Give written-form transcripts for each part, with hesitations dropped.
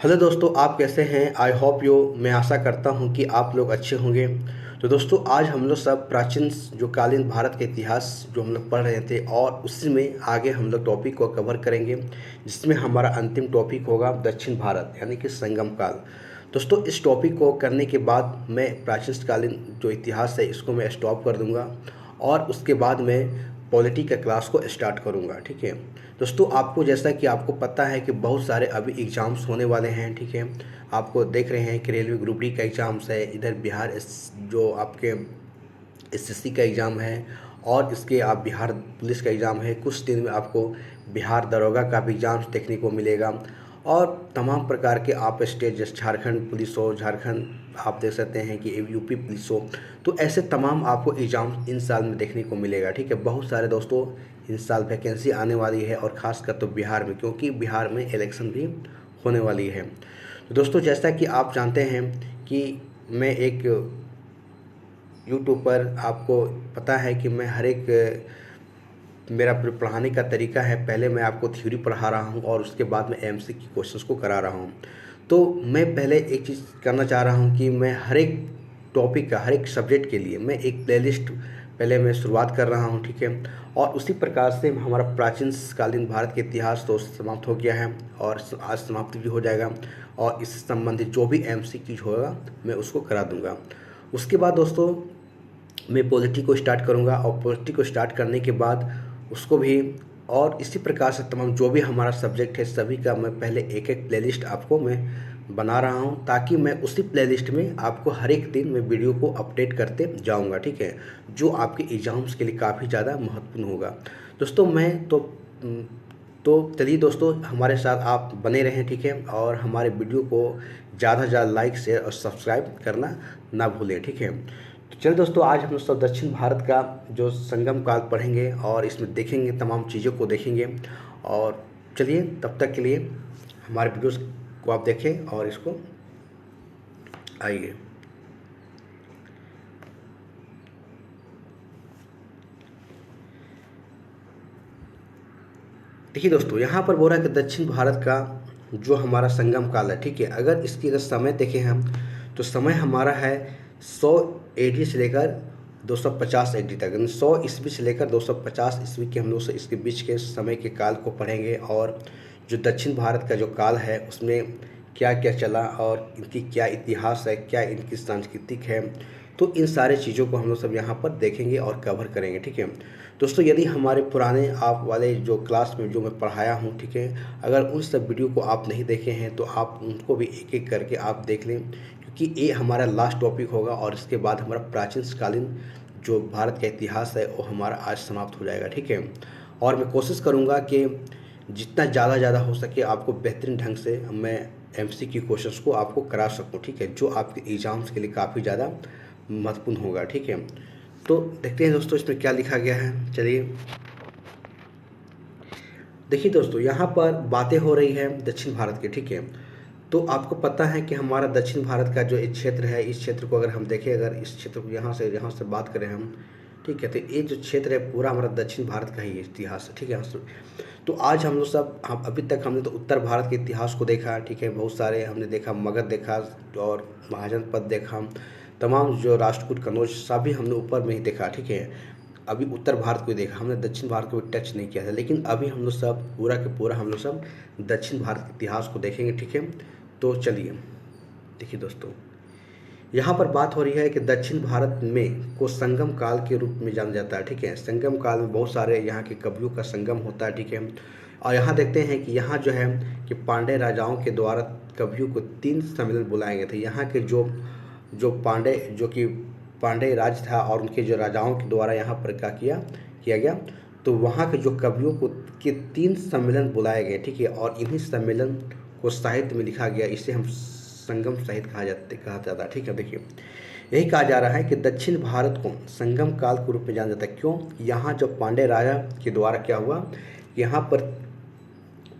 Hello दोस्तों, आप कैसे हैं? आई होप यू मैं आशा करता हूं कि आप लोग अच्छे होंगे। तो दोस्तों, आज हम लोग सब प्राचीन जो कालीन भारत के इतिहास जो हम लोग पढ़ रहे थे और उसी में आगे हम लोग टॉपिक को कवर करेंगे, जिसमें हमारा अंतिम टॉपिक होगा दक्षिण भारत यानी कि संगम काल। दोस्तों, इस टॉपिक को करने के बाद मैं प्राचीन कालीन जो इतिहास है इसको मैं स्टॉप कर दूंगा और उसके बाद मैं पॉलिटी का क्लास को स्टार्ट करूंगा। ठीक है दोस्तों, आपको जैसा कि आपको पता है कि बहुत सारे अभी एग्ज़ाम्स होने वाले हैं। ठीक है, आपको देख रहे हैं कि रेलवे ग्रुप डी का एग्ज़ाम्स है, इधर जो आपके एसएससी का एग्ज़ाम है और इसके आप बिहार पुलिस का एग्ज़ाम है। कुछ दिन में आपको बिहार दरोगा का भी एग्ज़ाम्स देखने को मिलेगा और तमाम प्रकार के आप स्टेट जैसे झारखंड पुलिस हो, झारखंड आप देख सकते हैं कि यूपी पुलिस हो, तो ऐसे तमाम आपको एग्ज़ाम इन साल में देखने को मिलेगा। ठीक है, बहुत सारे दोस्तों इस साल वैकेंसी आने वाली है और ख़ासकर तो बिहार में, क्योंकि बिहार में इलेक्शन भी होने वाली है। तो दोस्तों, जैसा कि आप जानते हैं कि मैं एक यूट्यूब पर, आपको पता है कि मैं हर एक मेरा पढ़ाने का तरीका है, पहले मैं आपको थ्योरी पढ़ा रहा हूँ और उसके बाद मैं एमसीक्यू क्वेश्चंस को करा रहा हूँ। तो मैं पहले एक चीज़ करना चाह रहा हूँ कि मैं हर एक टॉपिक का, हर एक सब्जेक्ट के लिए मैं एक प्लेलिस्ट पहले मैं शुरुआत कर रहा हूँ। ठीक है, और उसी प्रकार से हमारा प्राचीन कालीन भारत के इतिहास तो समाप्त हो गया है और आज समाप्त भी हो जाएगा और इससे संबंधित जो भी एमसीक्यू होगा मैं उसको करा दूँगा। उसके बाद दोस्तों मैं पॉलिटी को स्टार्ट करूँगा और पॉलिटी को स्टार्ट करने के बाद उसको भी, और इसी प्रकार से तमाम जो भी हमारा सब्जेक्ट है सभी का मैं पहले एक एक प्लेलिस्ट आपको मैं बना रहा हूं, ताकि मैं उसी प्लेलिस्ट में आपको हर एक दिन मैं वीडियो को अपडेट करते जाऊंगा। ठीक है, जो आपके एग्ज़ाम्स के लिए काफ़ी ज़्यादा महत्वपूर्ण होगा। दोस्तों मैं तो चलिए दोस्तों, हमारे साथ आप बने रहें। ठीक है, और हमारे वीडियो को ज़्यादा से ज़्यादा लाइक शेयर और सब्सक्राइब करना ना भूलें। ठीक है, तो चलिए दोस्तों, आज हम लोग सब दक्षिण भारत का जो संगम काल पढ़ेंगे और इसमें देखेंगे, तमाम चीज़ों को देखेंगे। और चलिए तब तक के लिए हमारे वीडियोस को आप देखें और इसको आइए। देखिए दोस्तों, यहाँ पर बोल रहा है कि दक्षिण भारत का जो हमारा संगम काल है। ठीक है, अगर समय देखें हम, तो समय हमारा है 100 एडी से लेकर 250 एडी तक, यानी 100 ईस्वी से लेकर 250 ईस्वी के हम लोग से इसके बीच के समय के काल को पढ़ेंगे। और जो दक्षिण भारत का जो काल है उसमें क्या क्या चला और इनकी क्या इतिहास है, क्या इनकी सांस्कृतिक है, तो इन सारे चीज़ों को हम लोग सब यहाँ पर देखेंगे और कवर करेंगे। ठीक है दोस्तों, यदि हमारे पुराने आप वाले जो क्लास में जो मैं पढ़ाया हूँ, ठीक है, अगर उन सब वीडियो को आप नहीं देखे हैं तो आप उनको भी एक एक करके आप देख लें, क्योंकि ये हमारा लास्ट टॉपिक होगा और इसके बाद हमारा प्राचीन कालीन जो भारत का इतिहास है वो हमारा आज समाप्त हो जाएगा। ठीक है, और मैं कोशिश करूँगा कि जितना ज़्यादा हो सके आपको बेहतरीन ढंग से मैं एमसीक्यू क्वेश्चंस को आपको करा सकूँ। ठीक है, जो आपके एग्ज़ाम्स के लिए काफ़ी ज़्यादा महत्वपूर्ण होगा। ठीक है, तो देखते हैं दोस्तों इसमें क्या लिखा गया है। चलिए देखिए दोस्तों, यहाँ पर बातें हो रही है दक्षिण भारत के। ठीक है, तो आपको पता है कि हमारा दक्षिण भारत का जो एक क्षेत्र है, इस क्षेत्र को अगर हम देखें, अगर इस क्षेत्र को यहाँ से बात करें हम, ठीक है, तो ये जो क्षेत्र है पूरा हमारा दक्षिण भारत का ही इतिहास है। ठीक है, तो आज हम लोग सब, हम अभी तक हमने तो उत्तर भारत के इतिहास को देखा। ठीक है, बहुत सारे हमने देखा, मगध देखा और महाजनपद देखा, तमाम जो राष्ट्रकूट कनौज सभी हमने ऊपर में ही देखा। ठीक है, अभी उत्तर भारत को ही देखा, हमने दक्षिण भारत को भी टच नहीं किया था, लेकिन अभी हम लोग सब पूरा के पूरा हम लोग सब दक्षिण भारत के इतिहास को देखेंगे। ठीक है, तो चलिए देखिए दोस्तों, यहाँ पर बात हो रही है कि दक्षिण भारत में को संगम काल के रूप में जाना जाता है। ठीक है, संगम काल में बहुत सारे यहाँ के कवियों का संगम होता है। ठीक है, और यहाँ देखते हैं कि यहाँ जो है कि पांड्य राजाओं के द्वारा कवियों को 3 सम्मेलन बुलाए गए थे। यहाँ के जो जो पांड्य जो कि पांड्य राज था और उनके जो राजाओं के द्वारा यहाँ पर क्या किया गया, तो वहाँ के जो कवियों को के 3 सम्मेलन बुलाए गए। ठीक है, और इन्हीं सम्मेलन को साहित्य में लिखा गया, इसे हम संगम साहित्य कहा जाता है। ठीक है, देखिए यही कहा जा रहा है कि दक्षिण भारत को संगम काल के रूप में जाना जाता है। क्यों? यहाँ जो पांड्य राजा के द्वारा क्या हुआ, यहाँ पर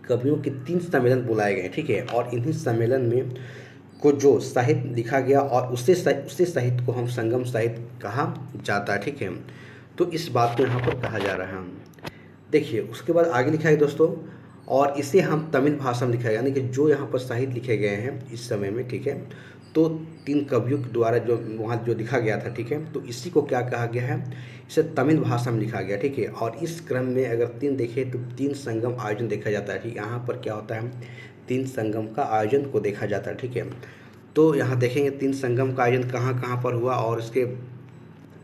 कवियों के 3 सम्मेलन बुलाए गए। ठीक है, और इन्हीं सम्मेलन में को जो साहित्य लिखा गया और उसे साहित्य को हम संगम साहित्य कहा जाता है। ठीक है, तो इस बात को यहाँ पर कहा जा रहा है। देखिए उसके बाद आगे लिखा है दोस्तों, और इसे हम तमिल भाषा में लिखा है, यानी कि जो यहाँ पर साहित्य लिखे गए हैं इस समय में, ठीक है, तो 3 कवियों के द्वारा जो वहाँ जो लिखा गया था, ठीक है, तो इसी को क्या कहा गया है, इसे तमिल भाषा में लिखा गया, ठीक है। और इस क्रम में अगर 3 देखें तो 3 संगम आयोजन देखा जाता है, ठीक। यहाँ पर क्या होता है, 3 संगम का आयोजन को देखा जाता है, ठीक है। तो यहाँ देखेंगे 3 संगम का आयोजन कहाँ कहाँ पर हुआ और इसके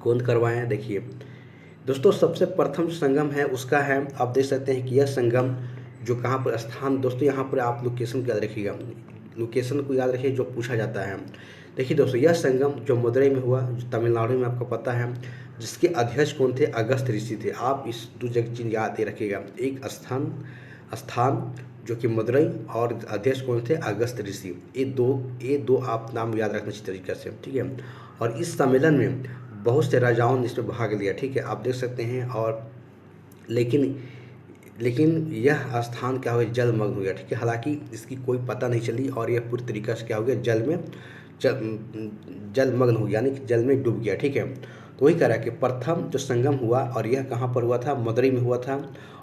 कौन करवाए हैं। देखिए दोस्तों, सबसे प्रथम जो संगम है उसका है, आप देख सकते हैं कि यह संगम जो कहाँ पर स्थान, दोस्तों यहाँ पर आप लोकेशन को याद रखिएगा, लोकेशन को याद रखिए जो पूछा जाता है। देखिए दोस्तों, यह संगम जो मदुरई में हुआ, जो तमिलनाडु में आपको पता है, जिसके अध्यक्ष कौन थे, अगस्त ऋषि थे। आप इस 2 जगह चीज़ याद रखिएगा, एक स्थान स्थान जो कि मदुरई और अध्यक्ष कौन थे, अगस्त ऋषि। ये दो आप नाम याद रखना अच्छी तरीके से, ठीक है। और इस सम्मेलन में बहुत से राजाओं ने इसमें भाग लिया, ठीक है, आप देख सकते हैं। और लेकिन यह स्थान क्या हो गया, जलमग्न हो गया, ठीक है। हालांकि इसकी कोई पता नहीं चली और यह पूरी तरीके से क्या हो गया, जलमग्न हो गया, यानी कि जल में डूब गया, ठीक है। तो वही कह रहा है कि प्रथम जो संगम हुआ और यह कहाँ पर हुआ था, मदुरई में हुआ था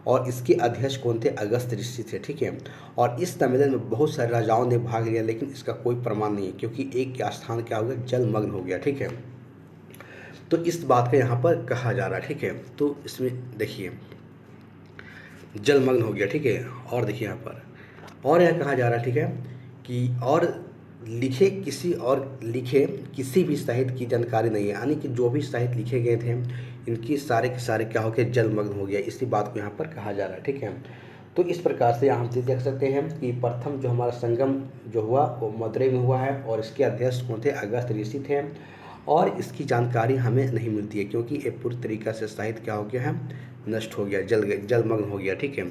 और इसके अध्यक्ष कौन थे, अगस्त ऋषि थे, ठीक है। और इस सम्मेलन में बहुत सारे राजाओं ने भाग लिया, लेकिन इसका कोई प्रमाण नहीं है, क्योंकि एक स्थान क्या हो गया, जलमग्न हो गया, ठीक है। तो इस बात का यहाँ पर कहा जा रहा है, ठीक है। तो इसमें देखिए जलमग्न हो गया, ठीक है। और देखिए यहाँ पर और यह कहा जा रहा है, ठीक है, कि और लिखे किसी भी साहित्य की जानकारी नहीं है, यानी कि जो भी साहित्य लिखे गए थे इनकी सारे के सारे क्या हो गए, जलमग्न हो गया, इसी बात को यहाँ पर कहा जा रहा है, ठीक है। तो इस प्रकार से हम देख सकते हैं कि प्रथम जो हमारा संगम जो हुआ वो मदुरई में हुआ है और इसके अध्यक्ष कौन थे, अगस्त ऋषि थे। और इसकी जानकारी हमें नहीं मिलती है, क्योंकि ये पूरी तरीक़ा से साहित्य क्या हो गया है, नष्ट हो गया, जलमग्न हो गया, ठीक है।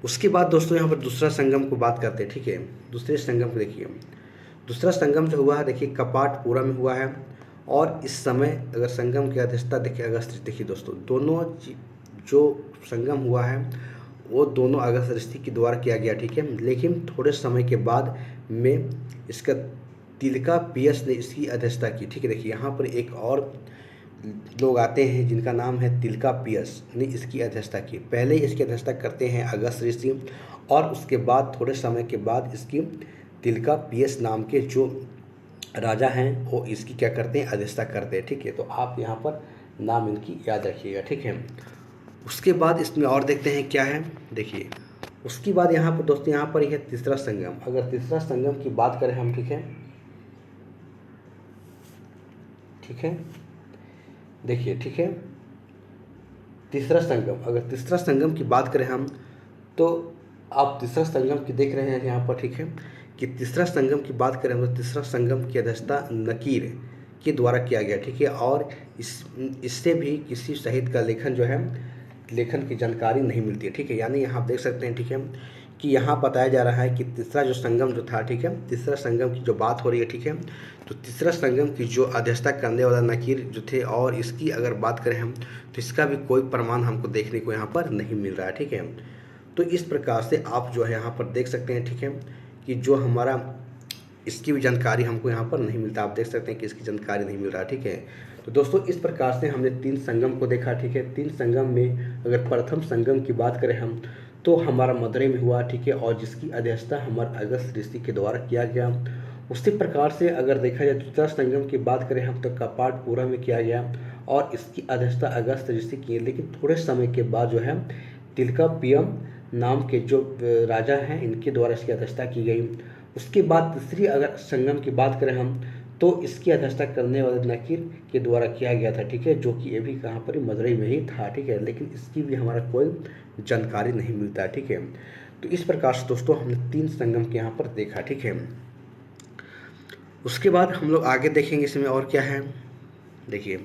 उसके बाद दोस्तों यहाँ पर दूसरा संगम को बात करते हैं, ठीक है। दूसरे संगम को देखिए, दूसरा संगम जो हुआ है, देखिए कपाटपुरा में हुआ है। और इस समय अगर संगम की अध्यक्षता देखिए अगस्त, देखिए दोस्तों दोनों जो संगम हुआ है वो दोनों अगस्त ऋषि के द्वारा किया गया, ठीक है। लेकिन थोड़े समय के बाद में इसका तिलका पियस ने इसकी अध्यक्षता की, ठीक है। देखिए यहाँ पर एक और लोग आते हैं जिनका नाम है तिलका पियस ने इसकी अध्यक्षता की। पहले इसकी अध्यक्षता करते हैं अगस्त ऋषि और उसके बाद थोड़े समय के बाद इसकी तिलका पियस नाम के जो राजा हैं वो इसकी क्या करते हैं, अध्यक्षता करते हैं, ठीक है। तो आप यहाँ पर नाम इनकी याद रखिएगा, ठीक है। उसके बाद इसमें और देखते हैं क्या है, देखिए उसके बाद यहाँ पर दोस्तों यहाँ पर यह तीसरा संगम, अगर तीसरा संगम की बात करें हम, ठीक है, ठीक है, देखिए, ठीक है, तीसरा संगम, अगर तीसरा संगम की बात करें हम तो आप तीसरा संगम की देख रहे हैं यहाँ पर, ठीक है, कि तीसरा संगम की बात करें हम तो तीसरा संगम की अध्यक्षता नकीर के द्वारा किया गया, ठीक है। और इससे भी किसी साहित्य का लेखन जो है, लेखन की जानकारी नहीं मिलती है, ठीक है। यानी यहाँ आप देख सकते हैं, ठीक है, कि यहाँ बताया जा रहा है कि तीसरा जो संगम जो था, ठीक है, तीसरा संगम की जो बात हो रही है, ठीक है, तो तीसरा संगम की जो अध्यक्षता करने वाला नकीर जो थे और इसकी अगर बात करें हम तो इसका भी कोई प्रमाण हमको देखने को यहाँ पर नहीं मिल रहा है, ठीक है। तो इस प्रकार से आप जो है यहाँ पर देख सकते हैं, ठीक है, कि जो हमारा इसकी भी जानकारी हमको यहाँ पर नहीं मिलता, आप देख सकते हैं कि इसकी जानकारी नहीं मिल रहा, ठीक है। तो दोस्तों इस प्रकार से हमने 3 संगम को देखा, ठीक है। 3 संगम में अगर प्रथम संगम की बात करें हम तो हमारा मदुरई में हुआ, ठीक है, और जिसकी अध्यक्षता हमारे अगस्त ऋषि के द्वारा किया गया। उसी प्रकार से अगर देखा जाए दूसरा संगम की बात करें हम तो कपाटपुरा में किया गया और इसकी अध्यक्षता अगस्त ऋषि की, लेकिन थोड़े समय के बाद जो है तिलकापियम नाम के जो राजा हैं इनके द्वारा इसकी अध्यक्षता की गई। उसके बाद तीसरी अगर संगम की बात करें हम तो इसकी अध्यक्षता करने वाले नकीर के द्वारा किया गया था, ठीक है, जो कि ये भी कहाँ पर मदुरई में ही था, ठीक है, लेकिन इसकी भी हमारा कोई जानकारी नहीं मिलता है, ठीक है। तो इस प्रकार से दोस्तों हमने 3 संगम के यहाँ पर देखा, ठीक है। उसके बाद हम लोग आगे देखेंगे इसमें और क्या है, देखिए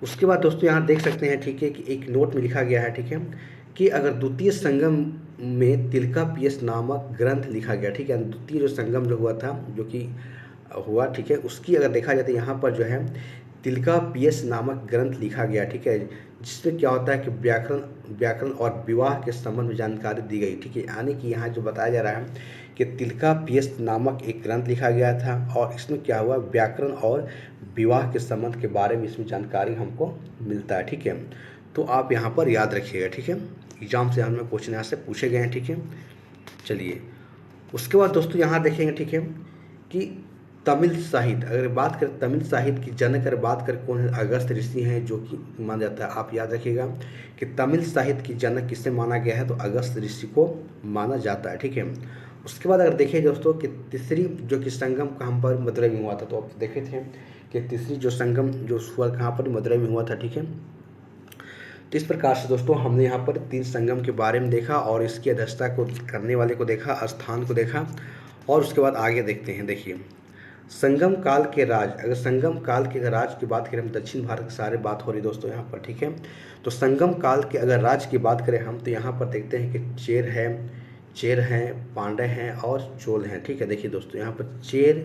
उसके बाद दोस्तों यहाँ देख सकते हैं, ठीक है, कि एक नोट में लिखा गया है, ठीक है, कि अगर द्वितीय संगम में तिलका पियस नामक ग्रंथ लिखा गया, ठीक है, द्वितीय जो संगम जो हुआ था जो कि हुआ, ठीक है, उसकी अगर देखा जाए तो यहाँ पर जो है तिलका पियस नामक ग्रंथ लिखा गया, ठीक है, जिसमें क्या होता है कि व्याकरण और विवाह के संबंध में जानकारी दी गई, ठीक है। यानी कि यहाँ जो बताया जा रहा है कि तिलका पियस नामक एक ग्रंथ लिखा गया था और इसमें क्या हुआ, व्याकरण और विवाह के संबंध के बारे में इसमें जानकारी हमको मिलता है, ठीक है। तो आप यहाँ पर याद रखिएगा, ठीक है। एग्जाम से हमें क्वेश्चन यहाँ से पूछे गए हैं, ठीक है। चलिए उसके बाद दोस्तों यहाँ देखेंगे, ठीक है, कि तमिल साहित्य, अगर बात करें तमिल साहित्य की जनक, अगर बात करें कौन है, अगस्त ऋषि हैं, जो कि माना जाता है। आप याद रखिएगा कि तमिल साहित्य की जनक किसे माना गया है, तो अगस्त ऋषि को माना जाता है, ठीक है। उसके बाद अगर देखें दोस्तों कि तीसरी जो कि संगम कहाँ पर, मदुरई में हुआ था, तो आप देखे थे कि तीसरी जो संगम जो हुआ कहाँ पर, मदुरई में हुआ था, ठीक है। तो इस प्रकार से दोस्तों हमने यहाँ पर 3 संगम के बारे में देखा और इसकी अध्यक्षता को करने वाले को देखा, स्थान को देखा, और उसके बाद आगे देखते हैं। देखिए संगम काल के राज, अगर संगम काल के राज की बात करें हम, दक्षिण भारत के सारे बात हो रही दोस्तों यहाँ पर, ठीक है। तो संगम काल के अगर राज की बात करें हम, तो यहाँ पर देखते हैं कि चेर हैं, पांड्य हैं और चोल हैं, ठीक है। देखिए दोस्तों यहाँ पर चेर,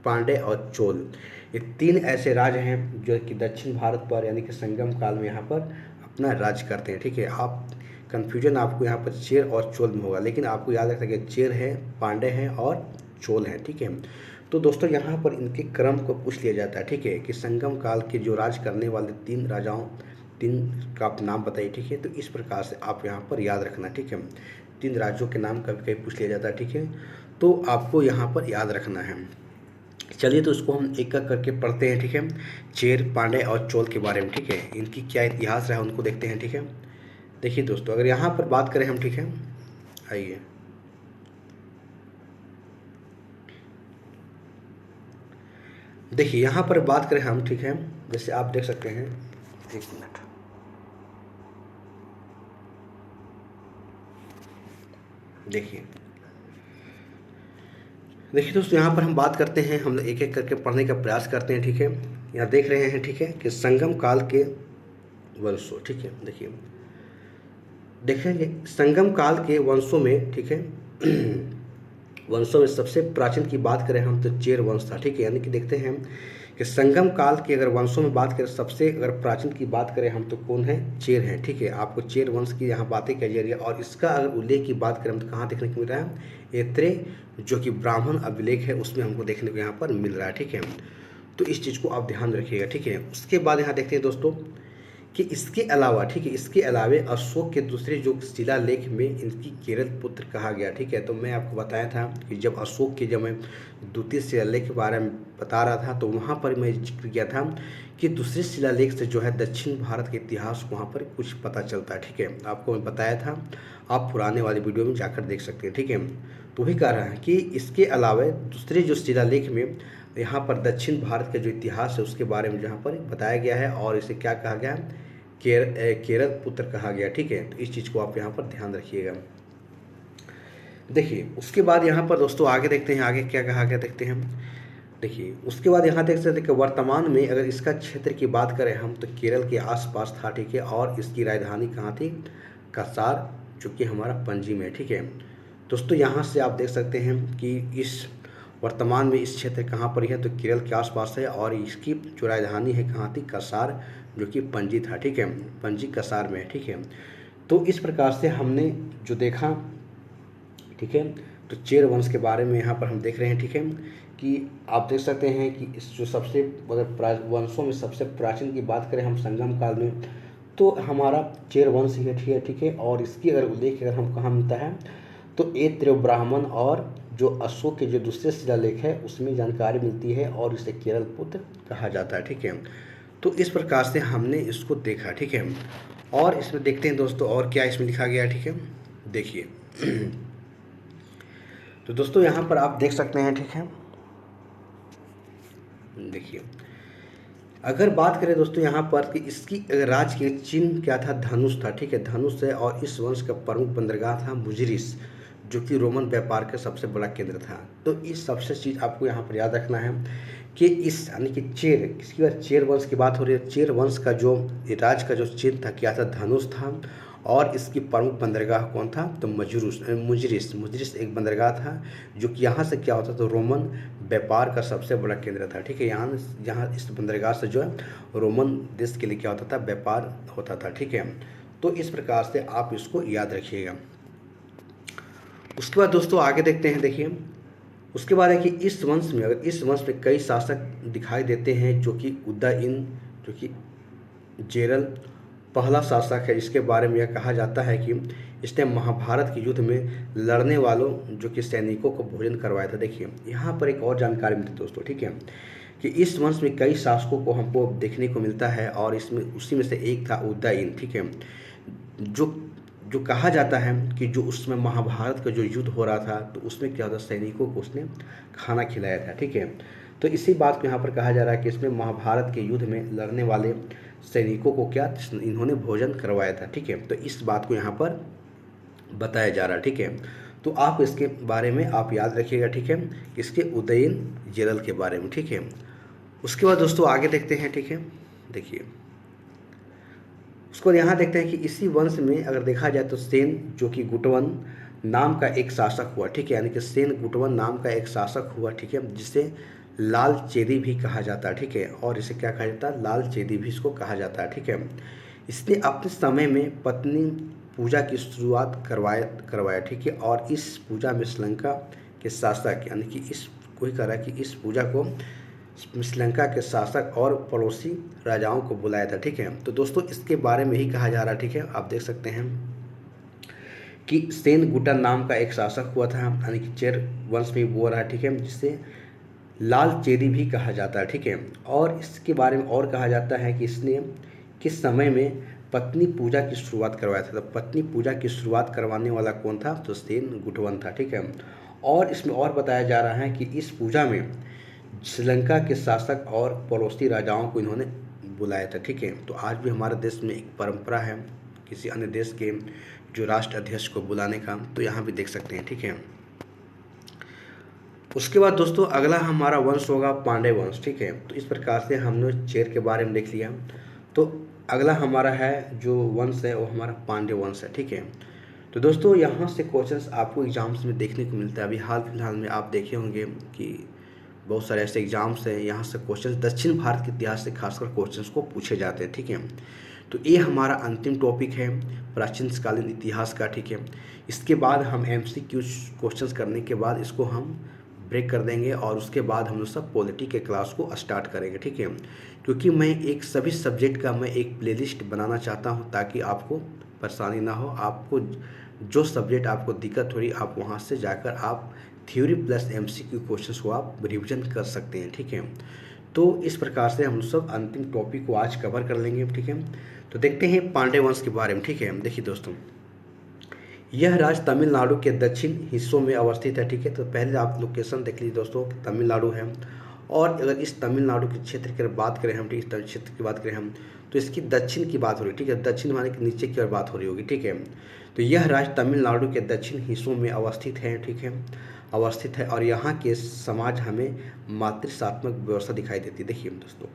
पांड्य और चोल, ये 3 ऐसे राज हैं जो कि दक्षिण भारत पर यानी कि संगम काल में यहाँ पर अपना राज करते हैं, ठीक है। आप कन्फ्यूजन आपको यहाँ पर चेर और चोल में होगा, लेकिन आपको याद रखना कि चेर है, पांड्य हैं और चोल हैं, ठीक है। तो दोस्तों यहाँ पर इनके क्रम को पूछ लिया जाता है, ठीक है, कि संगम काल के जो राज करने वाले 3 राजाओं, 3 का आप नाम बताइए, ठीक है। तो इस प्रकार से आप यहाँ पर याद रखना, ठीक है। 3 राज्यों के नाम कभी कभी पूछ लिया जाता है, ठीक है। तो आपको यहाँ पर याद रखना है। चलिए तो इसको हम एक एक करके पढ़ते हैं, ठीक है। चेर, पांड्य और चोल के बारे में, ठीक है, इनकी क्या इतिहास रहा उनको देखते हैं, ठीक है। देखिए दोस्तों अगर यहाँ पर बात करें हम, ठीक है, आइए देखिए यहाँ पर बात करें हम, ठीक है, जैसे आप देख सकते हैं, 1 मिनट, देखिए दोस्तों यहाँ पर हम बात करते हैं, हम एक एक करके पढ़ने का प्रयास करते हैं, ठीक है। यहाँ देख रहे हैं, ठीक है, कि संगम काल के वंशों, ठीक है। देखिए देखेंगे संगम काल के वंशों में, ठीक है, वंशों में सबसे प्राचीन की बात करें हम, तो चेर वंश था, ठीक है। यानी कि देखते हैं कि संगम काल के अगर वंशों में बात करें, सबसे अगर प्राचीन की बात करें हम, तो कौन है, चेर है, ठीक है। आपको चेर वंश की यहाँ बातें कही जा रही है, और इसका अगर उल्लेख की बात करें तो कहाँ देखने को मिल रहा है, एत्रे जो कि ब्राह्मण अभिलेख है उसमें हमको देखने को यहाँ पर मिल रहा है, ठीक है। तो इस चीज़ को आप ध्यान रखिएगा, ठीक है। उसके बाद यहाँ देखते हैं दोस्तों कि इसके अलावा, ठीक है, इसके अलावा अशोक के दूसरे जो शिलालेख में इनकी केरल पुत्र कहा गया, ठीक है। तो मैं आपको बताया था कि जब अशोक के, जब मैं द्वितीय शिलालेख के बारे में बता रहा था, तो वहाँ पर मैं जिक्र किया था कि दूसरे शिलालेख से जो है दक्षिण भारत के इतिहास वहाँ पर कुछ पता चलता है, ठीक है। आपको मैं बताया था, आप पुराने वाले वीडियो में जाकर देख सकते हैं, ठीक है। तो वही कह रहा है कि इसके अलावा दूसरे जो शिलालेख में यहाँ पर दक्षिण भारत का जो इतिहास है उसके बारे में जहाँ पर बताया गया है, और इसे क्या कहा गया, केरल पुत्र कहा गया, ठीक है। तो इस चीज़ को आप यहाँ पर ध्यान रखिएगा। देखिए उसके बाद यहाँ पर दोस्तों आगे देखते हैं, आगे क्या कहा गया देखते हैं। देखिए उसके बाद यहाँ देख सकते हैं कि वर्तमान में अगर इसका क्षेत्र की बात करें हम, तो केरल के आसपास था, ठीक है, और इसकी राजधानी कहाँ थी, कसार, जो कि हमारा पणजी में, ठीक है। दोस्तों यहाँ से आप देख सकते हैं कि इस वर्तमान में इस क्षेत्र कहाँ पर है, तो केरल के आसपास है, और इसकी जो राजधानी है कहाँ थी, कसार, जो कि पणजी था, ठीक है, पणजी कसार में, ठीक है। तो इस प्रकार से हमने जो देखा, ठीक है, तो चेर वंश के बारे में यहाँ पर हम देख रहे हैं, ठीक है, कि आप देख सकते हैं कि इस जो सबसे अगर वंशों में सबसे प्राचीन की बात करें हम संगम काल में, तो हमारा चेर वंश ही है, ठीक है। और इसकी अगर उल्लेख अगर हम कहाँ मिलता है, तो एत्र ब्राह्मण और जो अशोक के जो दूसरे शिलालेख है उसमें जानकारी मिलती है, और इसे केरल पुत्र कहा जाता है, ठीक है। तो इस प्रकार से हमने इसको देखा, ठीक है। और इसमें देखते हैं दोस्तों और क्या इसमें लिखा गया है, ठीक है। देखिए तो दोस्तों यहाँ पर आप देख सकते हैं, ठीक है। देखिए अगर बात करें दोस्तों यहाँ पर कि इसकी अगर राज के चिन्ह क्या था, धनुष था, ठीक है, धनुष है। और इस वंश का प्रमुख बंदरगाह था मुजरिस, जो कि रोमन व्यापार का सबसे बड़ा केंद्र था। तो इस सबसे चीज़ आपको यहाँ पर याद रखना है कि इस यानी कि चेर, किसकी बात, चेर वंश की बात हो रही है। चेर वंश का जो राज का जो चिन्ह था क्या था, धनुष था। और इसकी प्रमुख बंदरगाह कौन था, तो मुजरिस एक बंदरगाह था, जो कि यहाँ से क्या होता था, रोमन व्यापार का सबसे बड़ा केंद्र था, ठीक है। यहाँ इस बंदरगाह से जो है रोमन देश के लिए क्या होता था, व्यापार होता था, ठीक है। तो इस प्रकार से आप इसको याद रखिएगा। उसके बाद दोस्तों आगे देखते हैं, देखिए उसके बाद है कि इस वंश में कई शासक दिखाई देते हैं, जो कि उदयन, जो कि जेरल पहला शासक है जिसके बारे में यह कहा जाता है कि इसने महाभारत के युद्ध में लड़ने वालों जो कि सैनिकों को भोजन करवाया था। देखिए यहाँ पर एक और जानकारी मिलती है दोस्तों, ठीक है, कि इस वंश में कई शासकों को हमको देखने को मिलता है और इसमें उसी में से एक था उदयन, ठीक है, जो जो कहा जाता है कि जो उसमें महाभारत का जो युद्ध हो रहा था तो उसमें क्या होता, सैनिकों को उसने खाना खिलाया था, ठीक है। तो इसी बात को यहाँ पर कहा जा रहा है कि इसमें महाभारत के युद्ध में लड़ने वाले सैनिकों को क्या इन्होंने भोजन करवाया था, ठीक है। तो इस बात को यहाँ पर बताया जा रहा है, ठीक है। तो आप इसके बारे में आप याद रखिएगा, ठीक है, इसके उदयन जेरल के बारे में, ठीक है। उसके बाद दोस्तों आगे देखते हैं, ठीक है। देखिए उसको यहाँ देखते हैं कि इसी वंश में अगर देखा जाए तो सेन जो कि गुटवन नाम का एक शासक हुआ, ठीक है, यानी कि सेन गुटवन नाम का एक शासक हुआ, ठीक है, जिसे लाल चेदी भी कहा जाता है, ठीक है, और इसे क्या कहा जाता है, लाल चेदी भी इसको कहा जाता है, ठीक है। इसने अपने समय में पत्नी पूजा की शुरुआत करवाया, ठीक है, और इस पूजा में श्रीलंका के शासक यानी कि इस कोई करा कि इस पूजा को श्रीलंका के शासक और पड़ोसी राजाओं को बुलाया था, ठीक है। तो दोस्तों इसके बारे में ही कहा जा रहा है, ठीक है, आप देख सकते हैं कि सेन गुटन नाम का एक शासक हुआ था, यानी कि चेर वंश में वो रहा, ठीक है, जिसे लाल चेदी भी कहा जाता है, ठीक है। और इसके बारे में और कहा जाता है कि इसने किस समय में पत्नी पूजा की शुरुआत करवाया था। तो पत्नी पूजा की शुरुआत करवाने वाला कौन था, तो सेन गुटवन था, ठीक है। और इसमें और बताया जा रहा है कि इस पूजा में श्रीलंका के शासक और पड़ोसी राजाओं को इन्होंने बुलाया था, ठीक है। तो आज भी हमारे देश में एक परंपरा है किसी अन्य देश के जो राष्ट्र अध्यक्ष को बुलाने का, तो यहाँ भी देख सकते हैं, ठीक है। उसके बाद दोस्तों अगला हमारा वंश होगा पांडे वंश, ठीक है। तो इस प्रकार से हमने चेर के बारे में देख लिया। तो अगला हमारा है जो वंश है वो हमारा पांडे वंश है, ठीक है। तो दोस्तों यहाँ से क्वेश्चंस आपको एग्जाम्स में देखने को मिलता है। अभी हाल फिलहाल में आप देखे होंगे कि बहुत सारे ऐसे एग्जाम्स हैं, यहाँ से क्वेश्चंस दक्षिण भारत के इतिहास से खासकर क्वेश्चंस को पूछे जाते हैं, ठीक है। तो ये हमारा अंतिम टॉपिक है प्राचीन कालीन इतिहास का, ठीक है। इसके बाद हम MCQ क्वेश्चंस करने के बाद इसको हम ब्रेक कर देंगे और उसके बाद हम लोग सब पॉलिटी के क्लास को स्टार्ट करेंगे, ठीक है। क्योंकि मैं एक सभी सब्जेक्ट का मैं एक प्लेलिस्ट बनाना चाहता हूँ ताकि आपको परेशानी ना हो। आपको जो सब्जेक्ट आपको दिक्कत हो रही आप वहाँ से जाकर आप थ्योरी प्लस MCQ क्वेश्चंस को आप रिविजन कर सकते हैं, ठीक है। तो इस प्रकार से हम सब अंतिम टॉपिक को आज कवर कर लेंगे, ठीक है। तो देखते हैं पांडे वंश के बारे में, ठीक है। देखिए दोस्तों यह राज्य तमिलनाडु के दक्षिण हिस्सों में अवस्थित है, ठीक है। तो पहले आप लोकेशन देख लीजिए दोस्तों, तमिलनाडु है। और अगर इस तमिलनाडु के क्षेत्र की बात करें हम, ठीक है, क्षेत्र की बात करें हम तो इसकी दक्षिण की बात हो रही है, ठीक है, दक्षिण माने कि नीचे की ओर बात हो रही होगी, ठीक है। तो यह राज्य तमिलनाडु के दक्षिण हिस्सों में अवस्थित है, ठीक है, अवस्थित है। और यहाँ के समाज हमें मातृशात्मक व्यवस्था दिखाई देती है। देखिए दोस्तों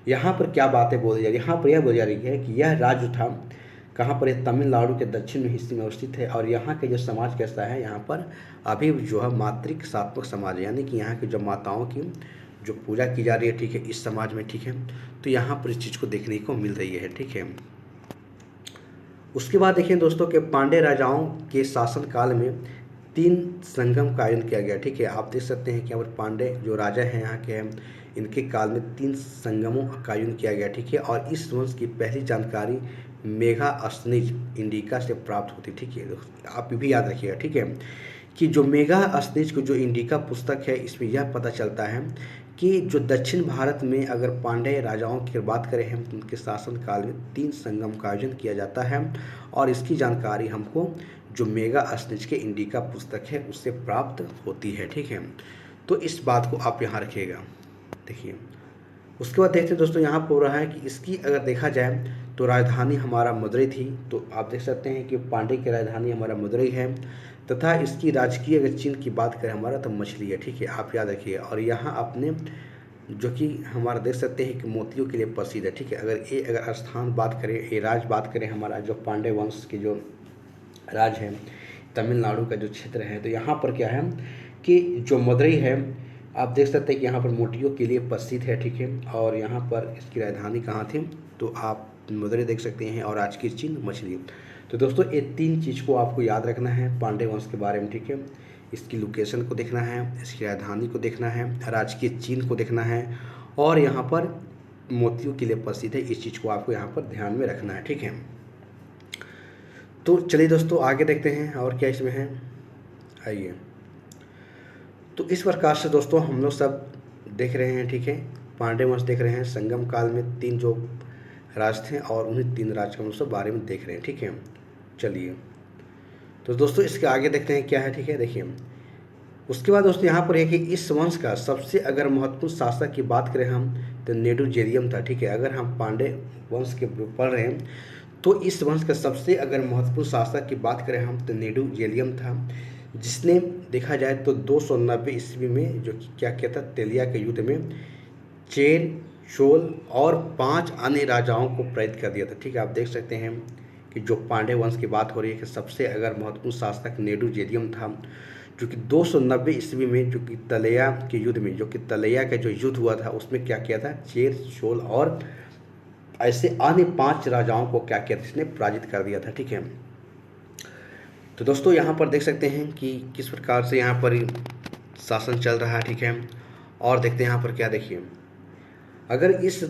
यहाँ पर क्या बातें बोली जा रही है, यहाँ पर यह बोली जा रही है कि यह राज्य था कहाँ पर है, तमिलनाडु के दक्षिण हिस्से में अवस्थित है। और यहाँ के जो समाज कैसा है, यहाँ पर अभी जो है मातृशात्मक समाज है, यानी कि यहाँ की जो माताओं की जो पूजा की जा रही है, ठीक है, इस समाज में, ठीक है। तो यहाँ पर इस चीज़ को देखने को मिल रही है, ठीक है। उसके बाद देखिए दोस्तों कि पांडे राजाओं के शासनकाल में 3 संगम का आयोजन किया गया, ठीक है। आप देख सकते हैं कि यहाँ पर पांडे जो राजा हैं यहाँ के हैं, इनके काल में 3 संगमों का आयोजन किया गया, ठीक है। और इस वंश की पहली जानकारी मेगास्थनीज इंडिका से प्राप्त होती, ठीक है। आप भी याद रखिएगा, ठीक है, कि जो मेगास्थनीज को जो इंडिका पुस्तक है इसमें यह पता चलता है कि जो दक्षिण भारत में अगर पांडे राजाओं की बात करें हम तो उनके शासनकाल में 3 संगम का आयोजन किया जाता है। और इसकी जानकारी हमको जो मेगास्थनीज के इंडिका पुस्तक है उससे प्राप्त होती है, ठीक है। तो इस बात को आप यहाँ रखिएगा। देखिए उसके बाद देखते हैं दोस्तों यहाँ पर हो रहा है कि इसकी अगर देखा जाए तो राजधानी हमारा मदुरई थी। तो आप देख सकते हैं कि पांडे की राजधानी हमारा मदुरई है तथा इसकी राजकीय अगर चिन्ह की बात करें हमारा तो मछली है, ठीक है, आप याद रखिएगा। और यहाँ आपने जो कि हमारा देख सकते हैं कि मोतियों के लिए प्रसिद्ध है, ठीक है। अगर स्थान बात करें, ये राज बात करें हमारा जो पांडे वंश के जो राज है तमिलनाडु का जो क्षेत्र है, तो यहाँ पर क्या है कि जो मदुरई है आप देख सकते हैं कि यहाँ पर मोतियों के लिए प्रसिद्ध है, ठीक है। और यहाँ पर इसकी राजधानी कहाँ थी तो आप मदुरई देख सकते हैं और राजकीय चिन्ह मछली। तो दोस्तों ये 3 चीज़ को आपको याद रखना है पांडे वंश के बारे में, ठीक है। इसकी लोकेशन को देखना है, इसकी राजधानी को देखना है, राजकीय चिन्ह को देखना है और यहाँ पर मोतियों के लिए प्रसिद्ध है। इस चीज़ को आपको यहाँ पर ध्यान में रखना है, ठीक है। तो चलिए दोस्तों आगे देखते हैं और क्या इसमें है, आइए। तो इस प्रकार से दोस्तों हम लोग सब देख रहे हैं, ठीक है, पांड्य वंश देख रहे हैं। संगम काल में 3 जो राज थे और उन्हीं 3 राज के हम लोग बारे में देख रहे हैं, ठीक है। चलिए तो दोस्तों इसके आगे देखते हैं क्या है, ठीक है। देखिए उसके बाद दोस्तों यहाँ पर है कि इस वंश का सबसे अगर महत्वपूर्ण शासक की बात करें हम तो नेडुजेलियम था, ठीक है। अगर हम पांड्य वंश के पढ़ रहे हैं तो इस वंश का सबसे अगर महत्वपूर्ण शासक की बात करें हम तो नेडुजेलियम था, जिसने देखा जाए तो 290 ईस्वी में जो क्या किया था, तेलिया के युद्ध में चेर, चोल और 5 अन्य राजाओं को पराजित कर दिया था, ठीक है। आप देख सकते हैं कि जो पांड्य वंश की बात हो रही है कि सबसे अगर महत्वपूर्ण शासक नेडुजेलियम था, जो कि 290 ईस्वी में जो कि तलैया के युद्ध में, जो कि तलैया का जो युद्ध हुआ था उसमें क्या किया था, चेर, चोल और ऐसे अन्य 5 राजाओं को क्या किया था, इसने पराजित कर दिया था, ठीक है। तो दोस्तों यहाँ पर देख सकते हैं कि किस प्रकार से यहाँ पर शासन चल रहा है, ठीक है। और देखते हैं यहाँ पर क्या, देखिए अगर इस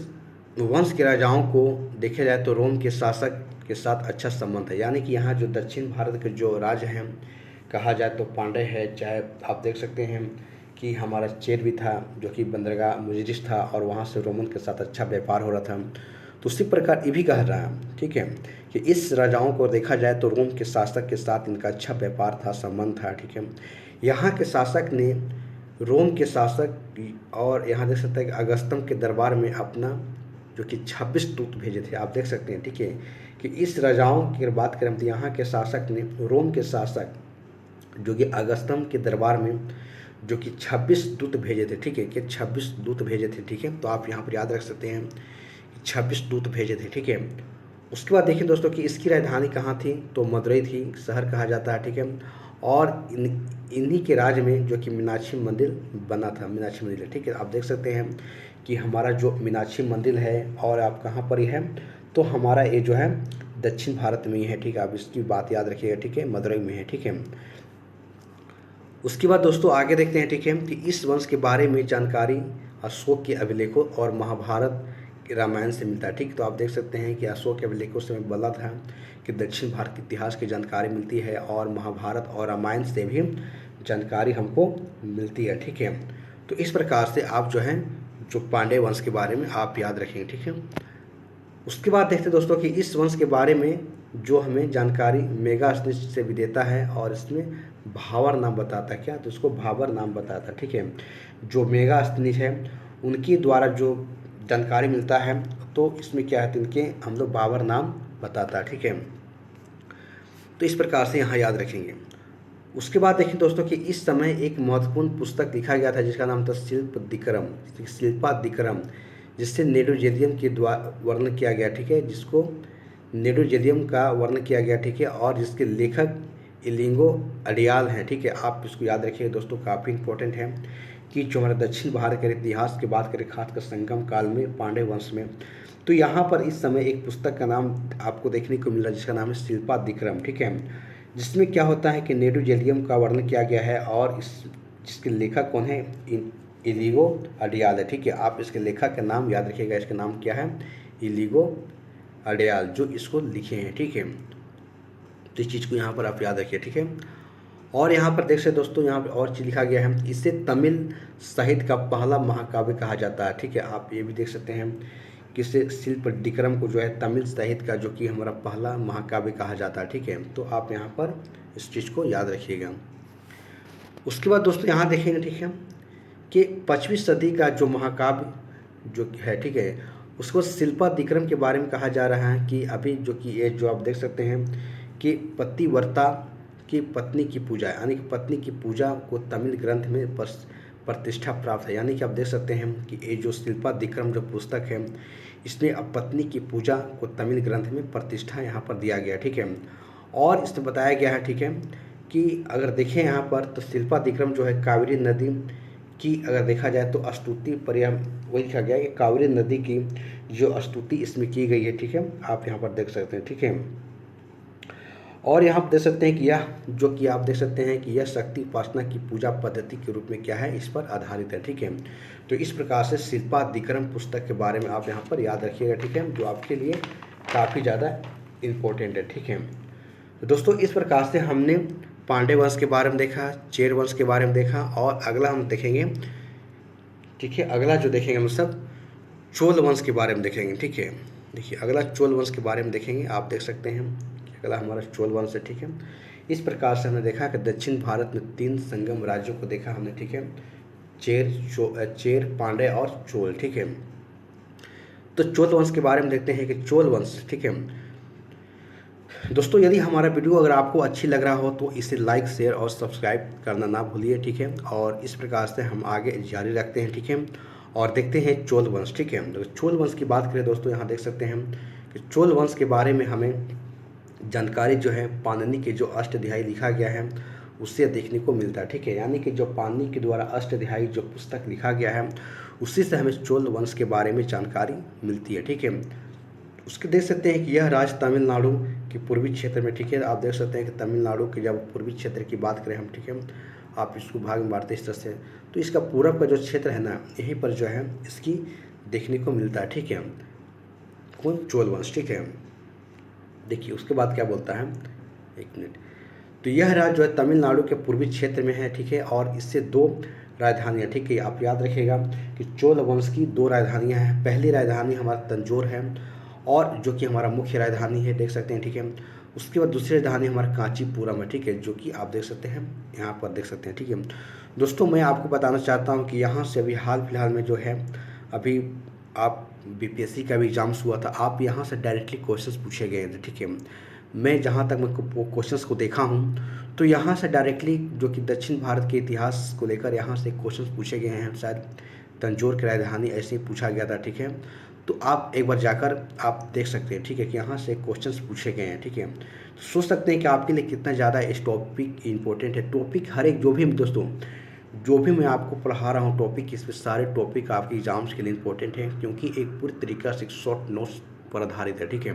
वंश के राजाओं को देखा जाए तो रोम के शासक के साथ अच्छा संबंध है, यानी कि यहाँ जो दक्षिण भारत के जो राज्य हैं कहा जाए तो पांड्य है, चाहे आप देख सकते हैं कि हमारा चेर भी था जो कि बंदरगाह मुजिरिस था और वहाँ से रोमन के साथ अच्छा व्यापार हो रहा था। तो उसी प्रकार ये भी कह रहा है, ठीक है, कि इस राजाओं को देखा जाए तो रोम के शासक के साथ इनका अच्छा व्यापार था, संबंध था, ठीक है। यहाँ के शासक ने रोम के शासक और यहाँ देख सकते हैं कि अगस्तम के दरबार में अपना जो कि 26 दूत भेजे थे, आप देख सकते हैं, ठीक है, कि इस राजाओं की बात करें तो यहाँ के शासक ने रोम के शासक जो कि अगस्तम के दरबार में जो कि 26 दूत भेजे थे, ठीक है, कि 26 दूत भेजे थे, ठीक है। तो आप यहाँ पर याद रख सकते हैं कि 26 दूत भेजे थे, ठीक है। उसके बाद देखिए दोस्तों कि इसकी राजधानी कहाँ थी, तो मदुरई थी, शहर कहा जाता है, ठीक है। और इन्हीं के राज में जो कि मीनाक्षी मंदिर बना था, मीनाक्षी मंदिर, ठीक है। आप देख सकते हैं कि हमारा जो मीनाक्षी मंदिर है और आप कहाँ पर ही है, तो हमारा ये जो है दक्षिण भारत में ही है, ठीक है। आप इसकी बात याद रखिएगा, ठीक है, मदुरई में है, ठीक है। उसके बाद दोस्तों आगे देखते हैं, ठीक है, कि इस वंश के बारे में जानकारी अशोक के अभिलेखों और महाभारत रामायण से मिलता है, ठीक। तो आप देख सकते हैं कि अशोक के अभिलेखों से मैं बोला था कि दक्षिण भारत के इतिहास की जानकारी मिलती है और महाभारत और रामायण से भी जानकारी हमको मिलती है, ठीक है। तो इस प्रकार से आप जो है जो पांड्य वंश के बारे में आप याद रखेंगे, ठीक है। उसके बाद देखते हैं दोस्तों कि इस वंश के बारे में जो हमें जानकारी मेगास्थनीज से भी देता है और इसमें भावर नाम बताता है, क्या, तो इसको भावर नाम बताता है, ठीक है। जो मेगास्थनीज है उनके द्वारा जो जानकारी मिलता है तो इसमें क्या है, तो इनके हम लोग भावर नाम बताता है, ठीक है। तो इस प्रकार से यहाँ याद रखेंगे। उसके बाद देखिए दोस्तों कि इस समय एक महत्वपूर्ण पुस्तक लिखा गया था जिसका नाम था शिल्पादिक्रम, जिससे नेडुजेलियम के द्वारा वर्णन किया गया, ठीक है, जिसको नेडुजेलियम का वर्णन किया गया, ठीक है, और जिसके लेखक इलिंगो अडियाल हैं, ठीक है। आप इसको याद रखिए दोस्तों, काफ़ी इंपॉर्टेंट है कि जो हमारे दक्षिण भारत के इतिहास की बात करें खासकर संगम काल में पांड्य वंश में, तो यहाँ पर इस समय एक पुस्तक का नाम आपको देखने को मिल रहा है जिसका नाम है शिल्पादिक्रम, ठीक है, जिसमें क्या होता है कि नेडुजेलियम का वर्णन किया गया है और इस जिसके लेखक कौन है, इलिंगो अडियाल है, ठीक है। आप इसके लेखक का नाम याद रखिएगा, इसका नाम क्या है, इलिंगो अडियाल, जो इसको लिखे हैं, ठीक है। तो इस चीज़ को यहाँ पर आप याद रखिए, ठीक है। और यहाँ पर देख सकते दोस्तों, यहाँ पर और चीज़ लिखा गया है, इसे तमिल साहित्य का पहला महाकाव्य कहा जाता है, ठीक है। आप ये भी देख सकते हैं कि इसे शिल्पादिक्रम को जो है तमिल साहित्य का जो कि हमारा पहला महाकाव्य कहा जाता है, ठीक है। तो आप यहाँ पर इस चीज़ को याद रखिएगा। उसके बाद दोस्तों यहाँ देखेंगे, ठीक है, कि 5वीं सदी का जो महाकाव्य जो है, ठीक है, उसको शिल्पादिक्रम के बारे में कहा जा रहा है कि अभी जो कि ये जो आप देख सकते हैं कि पतिव्रता की पत्नी की पूजा, यानी कि पत्नी की पूजा को तमिल ग्रंथ में प्रतिष्ठा प्राप्त है, यानी कि आप देख सकते हैं कि ये जो शिल्पादिक्रम जो पुस्तक है इसमें अब पत्नी की पूजा को तमिल ग्रंथ में प्रतिष्ठा यहाँ पर दिया गया, ठीक है। और इसमें बताया गया है, ठीक है, कि अगर देखें यहाँ पर तो शिल्पादिक्रम जो है कावेरी नदी की अगर देखा जाए तो स्तुति पर्याय वही लिखा गया है कि कावेरी नदी की जो स्तुति इसमें की गई है, ठीक है। आप यहाँ पर देख सकते हैं, ठीक है। और यहाँ आप देख सकते हैं कि यह जो कि आप देख सकते हैं कि यह शक्ति उपासना की पूजा पद्धति के रूप में क्या है, इस पर आधारित है। ठीक है, तो इस प्रकार से शिल्पादिक्रम पुस्तक के बारे में आप यहाँ पर याद रखिएगा। ठीक है, जो आपके लिए काफ़ी ज़्यादा इम्पोर्टेंट है। ठीक है, तो दोस्तों इस प्रकार से हमने पांड्य वंश के बारे में देखा, चेर वंश के बारे में देखा, और अगला हम देखेंगे, ठीक है, अगला जो देखेंगे हम सब चोल वंश के बारे में देखेंगे। ठीक है, देखिए अगला चोल वंश के बारे में देखेंगे। आप देख सकते हैं अगला हमारा चोल वंश है। ठीक है, इस प्रकार से हमने देखा कि दक्षिण भारत में 3 संगम राज्यों को देखा हमने। ठीक है, चेर, पांड्य और चोल। ठीक है, तो चोल वंश के बारे में देखते हैं कि चोल वंश। ठीक है दोस्तों, यदि हमारा वीडियो अगर आपको अच्छी लग रहा हो तो इसे लाइक, शेयर और सब्सक्राइब करना ना भूलिए। ठीक है, और इस प्रकार से हम आगे जारी रखते हैं। ठीक है, और देखते हैं चोल वंश। ठीक है, तो चोल वंश की बात करें दोस्तों, यहाँ देख सकते हैं कि चोल वंश के बारे में हमें जानकारी जो है पाणिनि के जो अष्टाध्यायी लिखा गया है उससे देखने को मिलता है। ठीक है, यानी कि जो पाणिनि के द्वारा अष्टाध्यायी जो पुस्तक लिखा गया है उसी से हमें चोल वंश के बारे में जानकारी मिलती है। ठीक है, उसके देख सकते हैं कि यह राज्य तमिलनाडु के पूर्वी क्षेत्र में। ठीक है, आप देख सकते हैं कि तमिलनाडु के जब पूर्वी क्षेत्र की बात करें हम, ठीक है, आप इसको भाग में बांटते इस तरह से, तो इसका पूरब का जो क्षेत्र है ना, यहीं पर जो है इसकी देखने को मिलता है। ठीक है, कौन, चोल वंश। ठीक है, देखिए उसके बाद क्या बोलता है, एक मिनट, तो यह राज्य जो है तमिलनाडु के पूर्वी क्षेत्र में है। ठीक है, और इससे 2 राजधानियाँ, ठीक है, आप याद रखिएगा कि चोल वंश की 2 राजधानियाँ हैं। पहली राजधानी हमारा तंजौर है, और जो कि हमारा मुख्य राजधानी है, देख सकते हैं। ठीक है, उसके बाद दूसरी राजधानी हमारा कांचीपुरम है। ठीक है, जो कि आप देख सकते हैं यहाँ पर देख सकते हैं। ठीक है दोस्तों, मैं आपको बताना चाहता हूँ कि यहाँ से अभी हाल फिलहाल में जो है, अभी आप बीपीएससी का भी एग्जाम्स हुआ था, आप यहाँ से डायरेक्टली क्वेश्चंस पूछे गए थे। ठीक है, मैं जहाँ तक मैं क्वेश्चंस को देखा हूँ तो यहाँ से डायरेक्टली जो कि दक्षिण भारत के इतिहास को लेकर यहाँ से क्वेश्चंस पूछे गए हैं। शायद तंजौर की राजधानी ऐसे ही पूछा गया था। ठीक है, तो आप एक बार जाकर आप देख सकते हैं। ठीक है, कि यहाँ से क्वेश्चंस पूछे गए हैं। ठीक है, तो सोच सकते हैं कि आपके लिए कितना ज़्यादा इस टॉपिक इम्पोर्टेंट है। टॉपिक हर एक जो भी दोस्तों जो भी मैं आपको पढ़ा रहा हूँ टॉपिक, इसमें सारे टॉपिक आपके एग्जाम्स के लिए इम्पोर्टेंट हैं, क्योंकि एक पूरी तरीक़ा से शॉर्ट नोट्स पर आधारित है। ठीक है,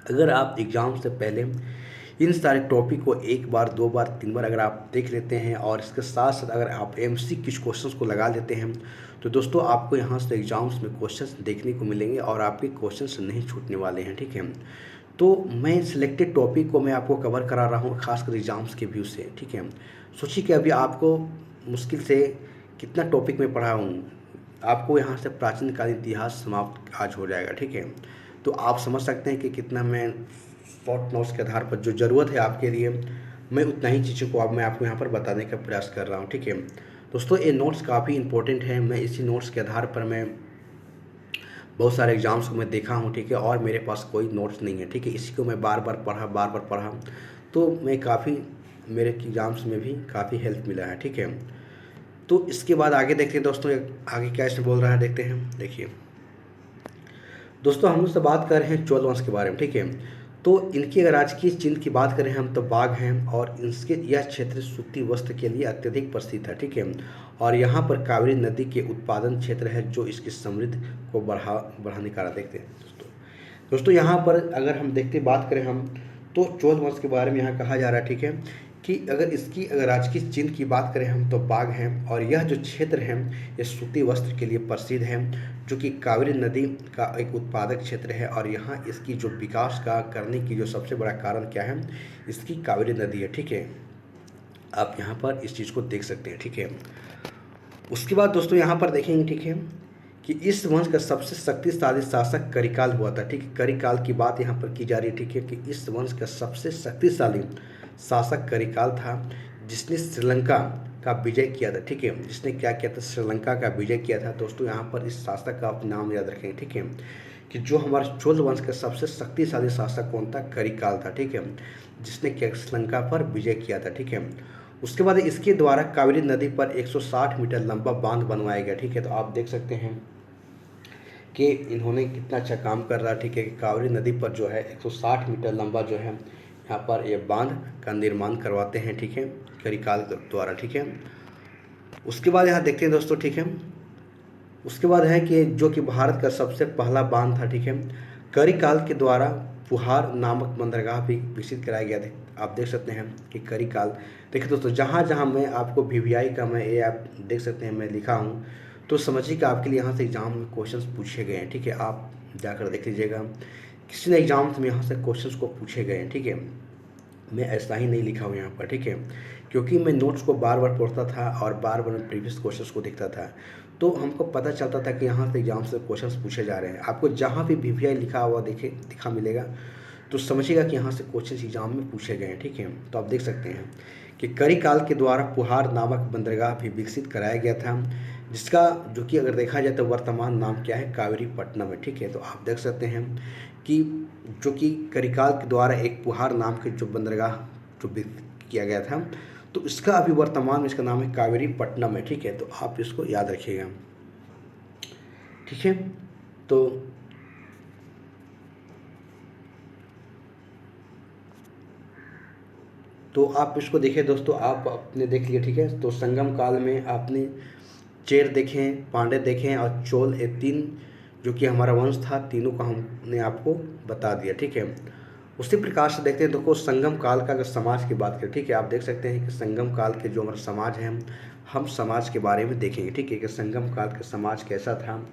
अगर आप एग्ज़ाम से पहले इन सारे टॉपिक को 1 बार 2 बार 3 बार अगर आप देख लेते हैं, और इसके साथ साथ अगर आप एमसीक्यू क्वेश्चंस को लगा लेते हैं, तो दोस्तों आपको यहाँ से एग्ज़ाम्स में क्वेश्चंस देखने को मिलेंगे और आपके क्वेश्चंस नहीं छूटने वाले हैं। ठीक है, तो मैं सिलेक्टेड टॉपिक को मैं आपको कवर करा रहा हूँ, खासकर एग्ज़ाम्स के व्यू से। ठीक है, सोचिए कि अभी आपको मुश्किल से कितना टॉपिक मैं पढ़ा हूँ, आपको यहाँ से प्राचीन कालीन इतिहास समाप्त आज हो जाएगा। ठीक है, तो आप समझ सकते हैं कि कितना मैं शॉर्ट नोट्स के आधार पर जो ज़रूरत है आपके लिए, मैं उतना ही चीज़ों को अब मैं आपको यहाँ पर बताने का प्रयास कर रहा हूँ। ठीक है दोस्तों, ये नोट्स काफ़ी इंपॉर्टेंट है। मैं इसी नोट्स के आधार पर मैं बहुत सारे एग्ज़ाम्स को मैं देखा हूँ। ठीक है, और मेरे पास कोई नोट्स नहीं है। ठीक है, इसी को मैं बार बार पढ़ा, तो मैं काफ़ी मेरे एग्ज़ाम्स में भी काफ़ी हेल्प मिला है। ठीक है, तो इसके बाद आगे देखते हैं दोस्तों, आगे क्या इसमें बोल रहा है, देखते हैं। देखिए दोस्तों, हम उससे बात कर रहे हैं चोल वंश के बारे में। ठीक है, तो इनकी अगर राजकीय चिन्ह की बात करें हम तो बाघ हैं, और इनके यह क्षेत्र सूती वस्त्र के लिए अत्यधिक प्रसिद्ध है। ठीक है, और यहाँ पर कावेरी नदी के उत्पादन क्षेत्र है जो इसकी समृद्धि को बढ़ाने का देखते हैं। दोस्तों यहाँ पर अगर हम देखते बात करें हम, तो चोल वंश के बारे में यहाँ कहा जा रहा है। ठीक है, कि अगर राजकीय चिन्ह की बात करें हम तो बाघ हैं, और यह जो क्षेत्र है ये सूती वस्त्र के लिए प्रसिद्ध है, जो कि कावेरी नदी का एक उत्पादक क्षेत्र है। और यहाँ इसकी जो विकास का करने की जो सबसे बड़ा कारण क्या है, इसकी कावेरी नदी है। ठीक है, आप यहाँ पर इस चीज़ को देख सकते हैं। ठीक है, उसके बाद दोस्तों यहाँ पर देखेंगे, ठीक है, कि इस वंश का सबसे शक्तिशाली शासक करिकाल हुआ था। ठीक है, करिकाल की बात यहाँ पर की जा रही है। ठीक है, कि इस वंश का सबसे शक्तिशाली शासक करिकाल था, जिसने श्रीलंका का विजय किया था। ठीक है, जिसने क्या किया था, श्रीलंका का विजय किया था। दोस्तों यहाँ पर इस शासक का आप नाम याद रखेंगे। ठीक है, कि जो हमारे चोल वंश का सबसे शक्तिशाली शासक कौन था, करिकाल था। ठीक है, जिसने क्या श्रीलंका पर विजय किया था। ठीक है, उसके बाद इसके द्वारा कावेरी नदी पर 160 मीटर लंबा बांध बनवाया गया। ठीक है, तो आप देख सकते हैं कि इन्होंने कितना अच्छा काम कर रहा है। ठीक है, कि कावेरी नदी पर जो है 160 मीटर लंबा जो है यहाँ पर ये बांध का निर्माण करवाते हैं। ठीक है, करिकाल द्वारा। ठीक है, उसके बाद यहाँ देखते हैं दोस्तों। ठीक है, उसके बाद है कि जो कि भारत का सबसे पहला बांध था। ठीक है, करिकाल के द्वारा पुहार नामक बंदरगाह भी विकसित कराया गया था। आप देख सकते हैं कि करिकाल। देखिए दोस्तों, जहाँ जहाँ मैं आपको वीवीआई का मैं ये आप देख सकते हैं मैं लिखा हूँ, तो समझिए कि आपके लिए यहाँ से एग्जाम में क्वेश्चंस पूछे गए हैं। ठीक है, आप जाकर देख लीजिएगा, किसी ने एग्जाम में यहाँ से क्वेश्चंस को पूछे गए हैं। ठीक है, मैं ऐसा ही नहीं लिखा हूँ यहाँ पर। ठीक है, क्योंकि मैं नोट्स को बार बार पढ़ता था और बार बार मैं प्रीवियस क्वेश्चंस को देखता था, तो हमको पता चलता था कि यहाँ से एग्जाम से क्वेश्चंस पूछे जा रहे हैं। आपको जहाँ भी वीवीआई लिखा हुआ दिखा मिलेगा, तो समझिएगा कि यहाँ से क्वेश्चंस एग्जाम में पूछे गए हैं। ठीक है, तो आप देख सकते हैं कि करिकाल के द्वारा पुहार नामक बंदरगाह भी विकसित कराया गया था, जिसका जो कि अगर देखा जाए तो वर्तमान नाम क्या है, कावेरीपट्टनम है। ठीक है, तो आप देख सकते हैं कि जो कि करिकाल के द्वारा एक पुहार नाम के जो बंदरगाह जो विकसित किया गया था, तो इसका अभी वर्तमान में इसका नाम है कावेरीपट्टनम है। ठीक है, तो आप इसको याद रखिएगा। ठीक है, तो आप इसको देखिए दोस्तों, आप अपने देख लिए। ठीक है, तो संगम काल में आपने चेर देखें, पांड्य देखें और चोल, ये तीन जो कि हमारा वंश था, तीनों का हमने आपको बता दिया। ठीक है, उसी प्रकार से देखते हैं, देखो संगम काल का अगर समाज की बात करें, ठीक है, आप देख सकते हैं कि संगम काल के जो हमारा समाज है, हम समाज के बारे में देखेंगे। ठीक है, कि संगम काल का समाज कैसा था,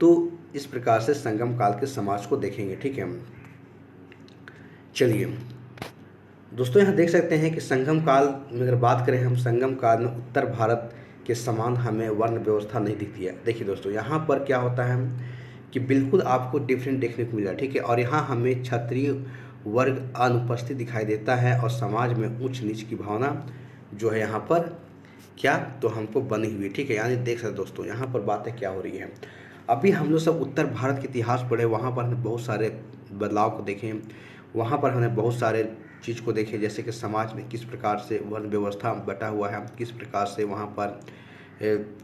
तो इस प्रकार से संगम काल के समाज को देखेंगे। ठीक है, चलिए दोस्तों, यहाँ देख सकते हैं कि संगम काल में अगर बात करें हम, संगम काल में उत्तर भारत के समान हमें वर्ण व्यवस्था नहीं दिखती है। देखिए दोस्तों, यहाँ पर क्या होता है कि बिल्कुल आपको डिफरेंट देखने को मिला। ठीक है, और यहाँ हमें क्षत्रिय वर्ग अनुपस्थित दिखाई देता है और समाज में ऊंच नीच की भावना जो है यहाँ पर क्या तो हमको बनी हुई। ठीक है, यानी देख सकते दोस्तों, यहाँ पर बातें क्या हो रही है। अभी हम लोग सब उत्तर भारत के इतिहास पढ़े, वहाँ पर हमने बहुत सारे बदलाव को देखें, वहाँ पर हमने बहुत सारे चीज़ को देखे, जैसे कि समाज में किस प्रकार से वर्ण व्यवस्था बटा हुआ है, किस प्रकार से वहाँ पर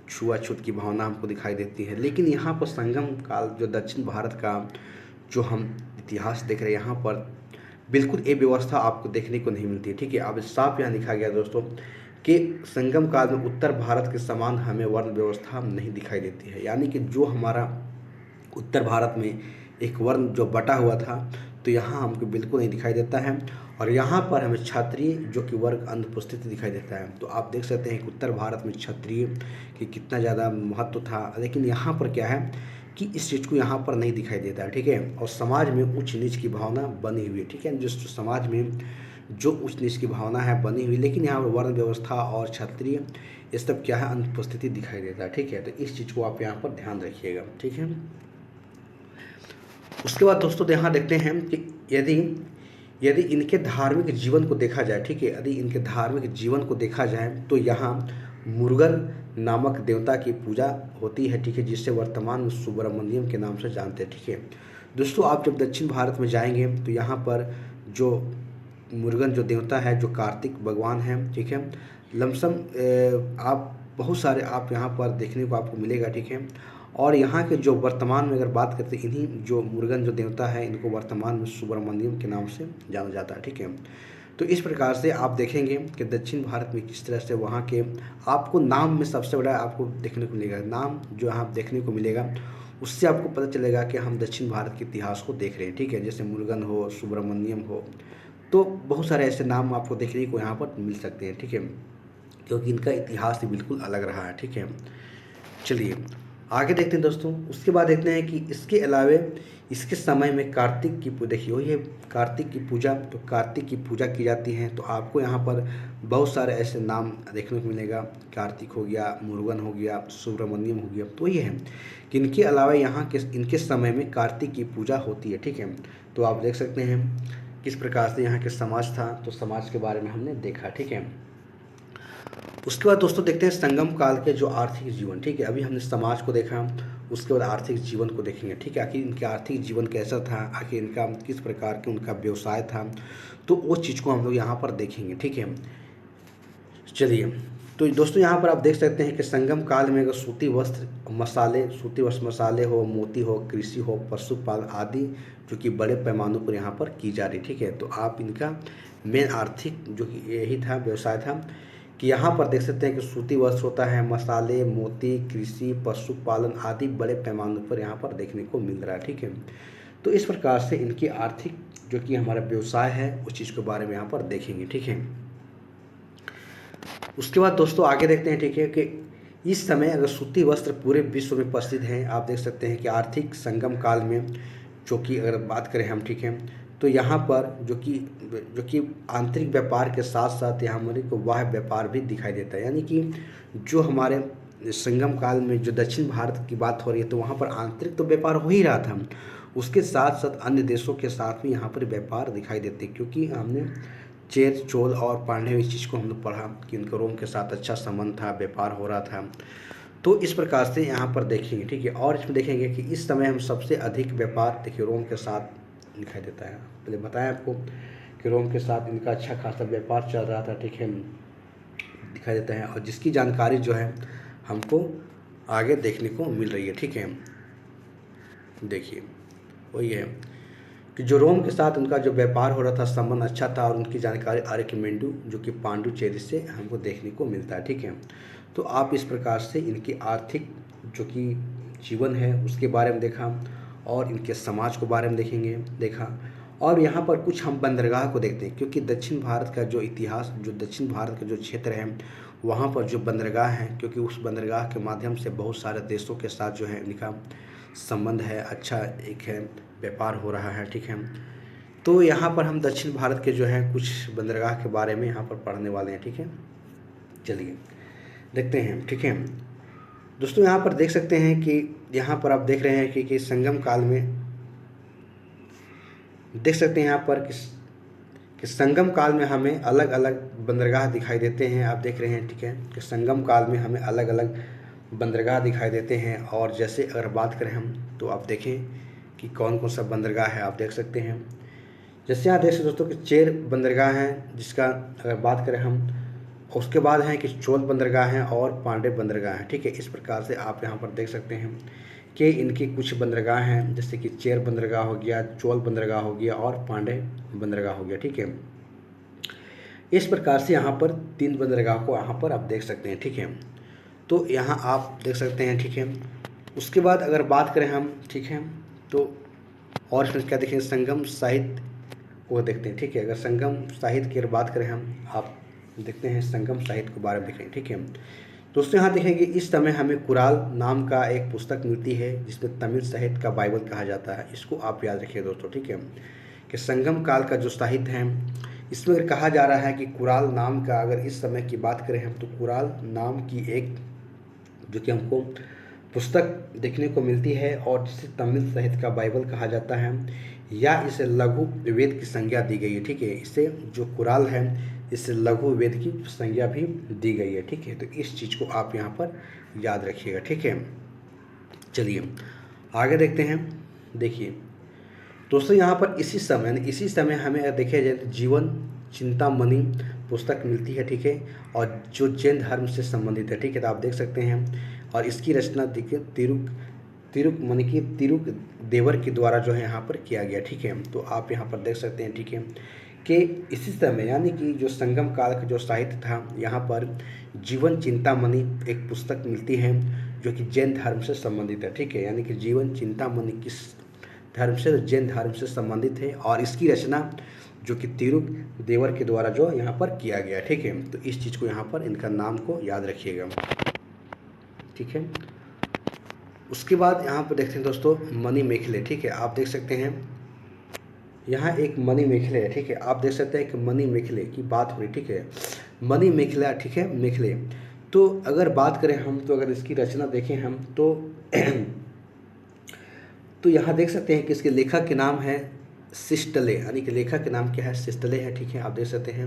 छुआछूत की भावना हमको दिखाई देती है। लेकिन यहाँ पर संगम काल जो दक्षिण भारत का जो हम इतिहास देख रहे हैं, यहाँ पर बिल्कुल ये व्यवस्था आपको देखने को नहीं मिलती है। ठीक है, अब साफ यहाँ लिखा गया दोस्तों कि संगम काल में उत्तर भारत के समान हमें वर्ण व्यवस्था नहीं दिखाई देती है। यानी कि जो हमारा उत्तर भारत में एक वर्ण जो बटा हुआ था, तो यहाँ हमको बिल्कुल नहीं दिखाई देता है, और यहाँ पर हमें क्षत्रिय जो कि वर्ग अनुपस्थित दिखाई देता है। तो आप देख सकते हैं कि उत्तर भारत में क्षत्रिय की कितना ज़्यादा महत्व था, लेकिन यहाँ पर क्या है कि इस चीज़ को यहाँ पर नहीं दिखाई देता है। ठीक है, और समाज में ऊंच नीच की भावना बनी हुई है। ठीक है, जिस समाज में जो ऊंच नीच की भावना है बनी हुई, लेकिन यहाँ पर वर्ण व्यवस्था और क्षत्रिय ये सब क्या है, अनुपस्थिति दिखाई देता है। ठीक है, तो इस चीज़ को आप यहाँ पर ध्यान रखिएगा। ठीक है, उसके बाद दोस्तों यहाँ देखते हैं कि यदि इनके धार्मिक जीवन को देखा जाए, ठीक है, यदि इनके धार्मिक जीवन को देखा जाए, तो यहाँ मुरुगन नामक देवता की पूजा होती है। ठीक है, जिसे वर्तमान में सुब्रमण्यम के नाम से जानते हैं। ठीक है दोस्तों, आप जब दक्षिण भारत में जाएंगे तो यहाँ पर जो मुरुगन जो देवता है, जो कार्तिक भगवान है, ठीक है, लमसम आप बहुत सारे आप यहाँ पर देखने को आपको मिलेगा। ठीक है, और यहाँ के जो वर्तमान में अगर बात करते हैं, इन्हीं जो मुरुगन जो देवता है, इनको वर्तमान में सुब्रमण्यम के नाम से जाना जाता है। ठीक है, तो इस प्रकार से आप देखेंगे कि दक्षिण भारत में किस तरह से वहाँ के आपको नाम में सबसे बड़ा आपको देखने को मिलेगा, नाम जो यहाँ देखने को मिलेगा, उससे आपको पता चलेगा कि हम दक्षिण भारत के इतिहास को देख रहे हैं। ठीक है, जैसे मुरुगन हो, सुब्रमण्यम हो, तो बहुत सारे ऐसे नाम आपको देखने को यहाँ पर मिल सकते हैं। ठीक है, क्योंकि इनका इतिहास ही बिल्कुल अलग रहा है। ठीक है, चलिए आगे देखते हैं दोस्तों। उसके बाद देखते हैं कि इसके अलावे इसके समय में कार्तिक की देखिए वही है कार्तिक की पूजा, तो कार्तिक की पूजा की जाती है। तो आपको यहाँ पर बहुत सारे ऐसे नाम देखने को मिलेगा, कार्तिक हो गया, मुरुगन हो गया, सुब्रमण्यम हो गया। तो ये है कि इनके अलावा यहाँ के इनके समय में कार्तिक की पूजा होती है। ठीक है, तो आप देख सकते हैं किस प्रकार से यहाँ के समाज था, तो समाज के बारे में हमने देखा। ठीक है, उसके बाद दोस्तों देखते हैं संगम काल के जो आर्थिक जीवन। ठीक है, अभी हमने समाज को देखा, उसके बाद आर्थिक जीवन को देखेंगे। ठीक है, आखिर इनका आर्थिक जीवन कैसा था, आखिर इनका किस प्रकार के उनका व्यवसाय था, तो वो चीज़ को हम लोग यहाँ पर देखेंगे। ठीक है, चलिए तो दोस्तों यहाँ पर आप देख सकते हैं कि संगम काल में अगर सूती वस्त्र मसाले हो, मोती हो, कृषि हो, पशुपालन आदि जो कि बड़े पैमानों पर यहाँ पर की जा रही। ठीक है, तो आप इनका मेन आर्थिक जो कि यही था, व्यवसाय था कि यहाँ पर देख सकते हैं कि सूती वस्त्र होता है, मसाले, मोती, कृषि, पशुपालन आदि बड़े पैमाने पर यहाँ पर देखने को मिल रहा है। ठीक है, तो इस प्रकार से इनकी आर्थिक जो कि हमारा व्यवसाय है उस चीज़ के बारे में यहाँ पर देखेंगे, ठीक है। उसके बाद दोस्तों आगे देखते हैं, ठीक है, कि इस समय अगर सूती वस्त्र पूरे विश्व में प्रसिद्ध हैं। आप देख सकते हैं कि आर्थिक संगम काल में जो कि अगर बात करें हम, ठीक है, तो यहाँ पर जो कि आंतरिक व्यापार के साथ साथ यहाँ हमारे को बाह्य व्यापार भी दिखाई देता है। यानी कि जो हमारे संगम काल में जो दक्षिण भारत की बात हो रही है तो वहाँ पर आंतरिक तो व्यापार हो ही रहा था, उसके साथ साथ अन्य देशों के साथ भी यहाँ पर व्यापार दिखाई देते, क्योंकि हमने चेर, चोल और पांड्य इस चीज़ को हम लोग पढ़ा कि उनका रोम के साथ अच्छा संबंध था, व्यापार हो रहा था। तो इस प्रकार से यहाँ पर देखेंगे, ठीक है। और इसमें देखेंगे कि इस समय हम सबसे अधिक व्यापार देखिए रोम के साथ दिखाई देता है। पहले बताया आपको कि रोम के साथ इनका अच्छा खासा व्यापार चल रहा था, ठीक है, दिखाई देता है, और जिसकी जानकारी जो है हमको आगे देखने को मिल रही है, ठीक है। देखिए वही है कि जो रोम के साथ उनका जो व्यापार हो रहा था, संबंध अच्छा था, और उनकी जानकारी आर्किमेंडू जो कि पांडुचेरी से हमको देखने को मिलता है, ठीक है। तो आप इस प्रकार से इनकी आर्थिक जो कि जीवन है उसके बारे में देखा, और इनके समाज को बारे में देखा। और यहाँ पर कुछ हम बंदरगाह को देखते हैं, क्योंकि दक्षिण भारत का जो इतिहास, जो दक्षिण भारत का जो क्षेत्र है वहाँ पर जो बंदरगाह हैं, क्योंकि उस बंदरगाह के माध्यम से बहुत सारे देशों के साथ जो है इनका संबंध है, अच्छा एक है व्यापार हो रहा है, ठीक है। तो यहाँ पर हम दक्षिण भारत के जो है कुछ बंदरगाह के बारे में यहाँ पर पढ़ने वाले हैं, ठीक है। चलिए देखते हैं, ठीक है दोस्तों। यहाँ पर देख सकते हैं कि यहाँ पर आप देख रहे हैं कि संगम काल में देख सकते हैं यहाँ पर कि संगम काल में हमें अलग अलग बंदरगाह दिखाई देते हैं। आप देख रहे हैं, ठीक है, कि संगम काल में हमें अलग अलग बंदरगाह दिखाई देते हैं। और जैसे अगर बात करें हम तो आप देखें कि कौन कौन सा बंदरगाह है, आप देख सकते हैं। जैसे यहाँ देख सकते दोस्तों कि चेर बंदरगाह हैं, जिसका अगर बात करें हम, उसके बाद हैं कि चोल बंदरगाह हैं और पांडे बंदरगाह हैं, ठीक है। इस प्रकार से आप यहाँ पर देख सकते हैं कि इनकी कुछ बंदरगाह हैं, जैसे कि चेर बंदरगाह हो गया, चोल बंदरगाह हो गया और पांडे बंदरगाह हो गया, ठीक है। इस प्रकार से यहाँ पर 3 बंदरगाह को यहाँ पर आप देख सकते हैं, ठीक है। तो यहाँ आप देख सकते हैं, ठीक है। उसके बाद अगर बात करें हम, ठीक है, तो और इसमें क्या देखें, संगम साहित्य को देखते हैं, ठीक है। अगर संगम साहित्य की अगर बात करें हम, आप देखते हैं संगम साहित्य के बारे में देखें, ठीक है दोस्तों। यहाँ देखेंगे इस समय हमें कुराल नाम का एक पुस्तक मिलती है, जिसमें तमिल साहित्य का बाइबल कहा जाता है। इसको आप याद रखिए दोस्तों, ठीक है, कि संगम काल का जो साहित्य है इसमें अगर कहा जा रहा है कि कुराल नाम का, अगर इस समय की बात करें हम, तो कुराल नाम की एक जो कि हमको पुस्तक देखने को मिलती है, और जिसे तमिल साहित्य का बाइबल कहा जाता है, या इसे लघु वेद की संज्ञा दी गई है, ठीक है। इसे जो कुराल है इससे लघु वेद की संज्ञा भी दी गई है, ठीक है। तो इस चीज़ को आप यहाँ पर याद रखिएगा, ठीक है। चलिए आगे देखते हैं। देखिए दोस्तों यहाँ पर इसी समय हमें अगर देखे जाए तो जीवन चिंतामणि पुस्तक मिलती है, ठीक है, और जो जैन धर्म से संबंधित है, ठीक है। तो आप देख सकते हैं, और इसकी रचना देखिए तिरुक देवर के द्वारा जो है यहाँ पर किया गया, ठीक है। तो आप यहाँ पर देख सकते हैं, ठीक है, कि इसी समय यानी कि जो संगम काल का जो साहित्य था, यहाँ पर जीवन चिंतामणि एक पुस्तक मिलती है जो कि जैन धर्म से संबंधित है, ठीक है। यानी कि जीवन चिंतामणि किस धर्म से, जैन धर्म से संबंधित है, और इसकी रचना जो कि तिरुक देवर के द्वारा जो यहाँ पर किया गया, ठीक है। तो इस चीज़ को यहाँ पर इनका नाम को याद रखिएगा, ठीक है। उसके बाद यहाँ पर देखते हैं दोस्तों मणि मेखले, ठीक है। आप देख सकते हैं यहाँ एक मणि मेखले है, ठीक है। आप देख सकते हैं कि मणि मेखले की बात हो रही, ठीक है, मणि मेखला, ठीक है, मेखले। तो अगर बात करें हम, तो अगर इसकी रचना देखें हम तो यहाँ देख सकते हैं कि इसके लेखक के नाम है सिस्टले, यानी कि लेखक के नाम क्या है, सिस्टले है, ठीक है। आप देख सकते हैं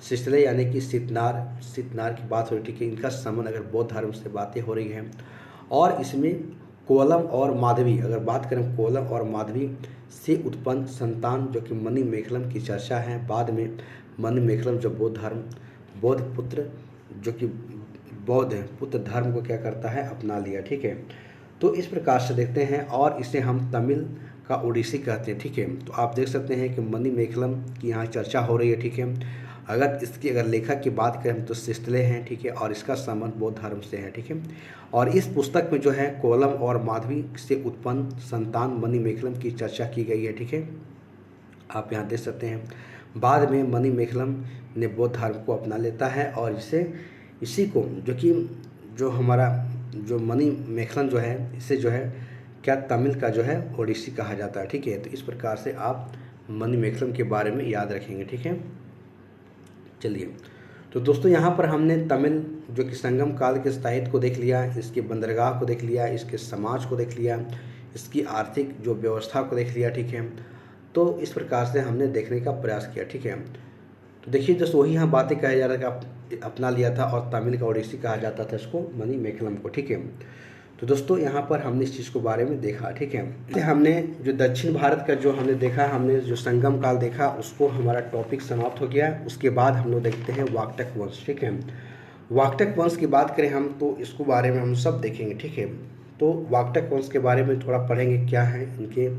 सिस्टले यानी कि सितनार की बात हो रही, ठीक है। इनका संबंध अगर बौद्ध धर्म से बातें हो रही हैं, और इसमें कोलम और माधवी, अगर बात करें कोलम और माधवी से उत्पन्न संतान जो कि मणि मेखलम की चर्चा है। बाद में मणि मेखलम जो बौद्ध पुत्र जो कि बौद्ध पुत्र धर्म को क्या करता है, अपना लिया, ठीक है। तो इस प्रकार से देखते हैं, और इसे हम तमिल का ओडिसी कहते हैं, ठीक है। तो आप देख सकते हैं कि मणि मेखलम की यहाँ चर्चा हो रही है, ठीक है। अगर लेखक की बात करें तो सिस्टले हैं, ठीक है, और इसका संबंध बौद्ध धर्म से है, ठीक है। और इस पुस्तक में जो है कोलम और माधवी से उत्पन्न संतान मणि मेखलम की चर्चा की गई है, ठीक है। आप यहाँ देख सकते हैं। बाद में मणिमेखलम ने बौद्ध धर्म को अपना लेता है और इसी को जो हमारा जो मणिमेखलम जो है, इसे जो है क्या तमिल का जो है ओडिसी कहा जाता है। ठीक है, तो इस प्रकार से आप मणिमेखलम के बारे में याद रखेंगे। ठीक है, चलिए तो दोस्तों यहाँ पर हमने तमिल जो कि संगम काल के साहित्य को देख लिया, इसके बंदरगाह को देख लिया, इसके समाज को देख लिया, इसकी आर्थिक जो व्यवस्था को देख लिया। ठीक है, तो इस प्रकार से हमने देखने का प्रयास किया। ठीक है, तो देखिए दोस्तों वही यहाँ बातें कहा जा रहा है कि आप अपना लिया था और तमिल का ओडिसी कहा जाता था इसको, मणिमेखलम को। ठीक है, तो दोस्तों यहाँ पर हमने इस चीज़ को बारे में देखा। ठीक है, हमने जो दक्षिण भारत का जो हमने देखा, हमने जो संगम काल देखा, उसको हमारा टॉपिक समाप्त हो गया। उसके बाद हम लोग देखते हैं वाकटक वंश। ठीक है, वाकटक वंश की बात करें हम तो इसको बारे में हम सब देखेंगे। ठीक है, तो वाकटक वंश के बारे में थोड़ा पढ़ेंगे, क्या है इनके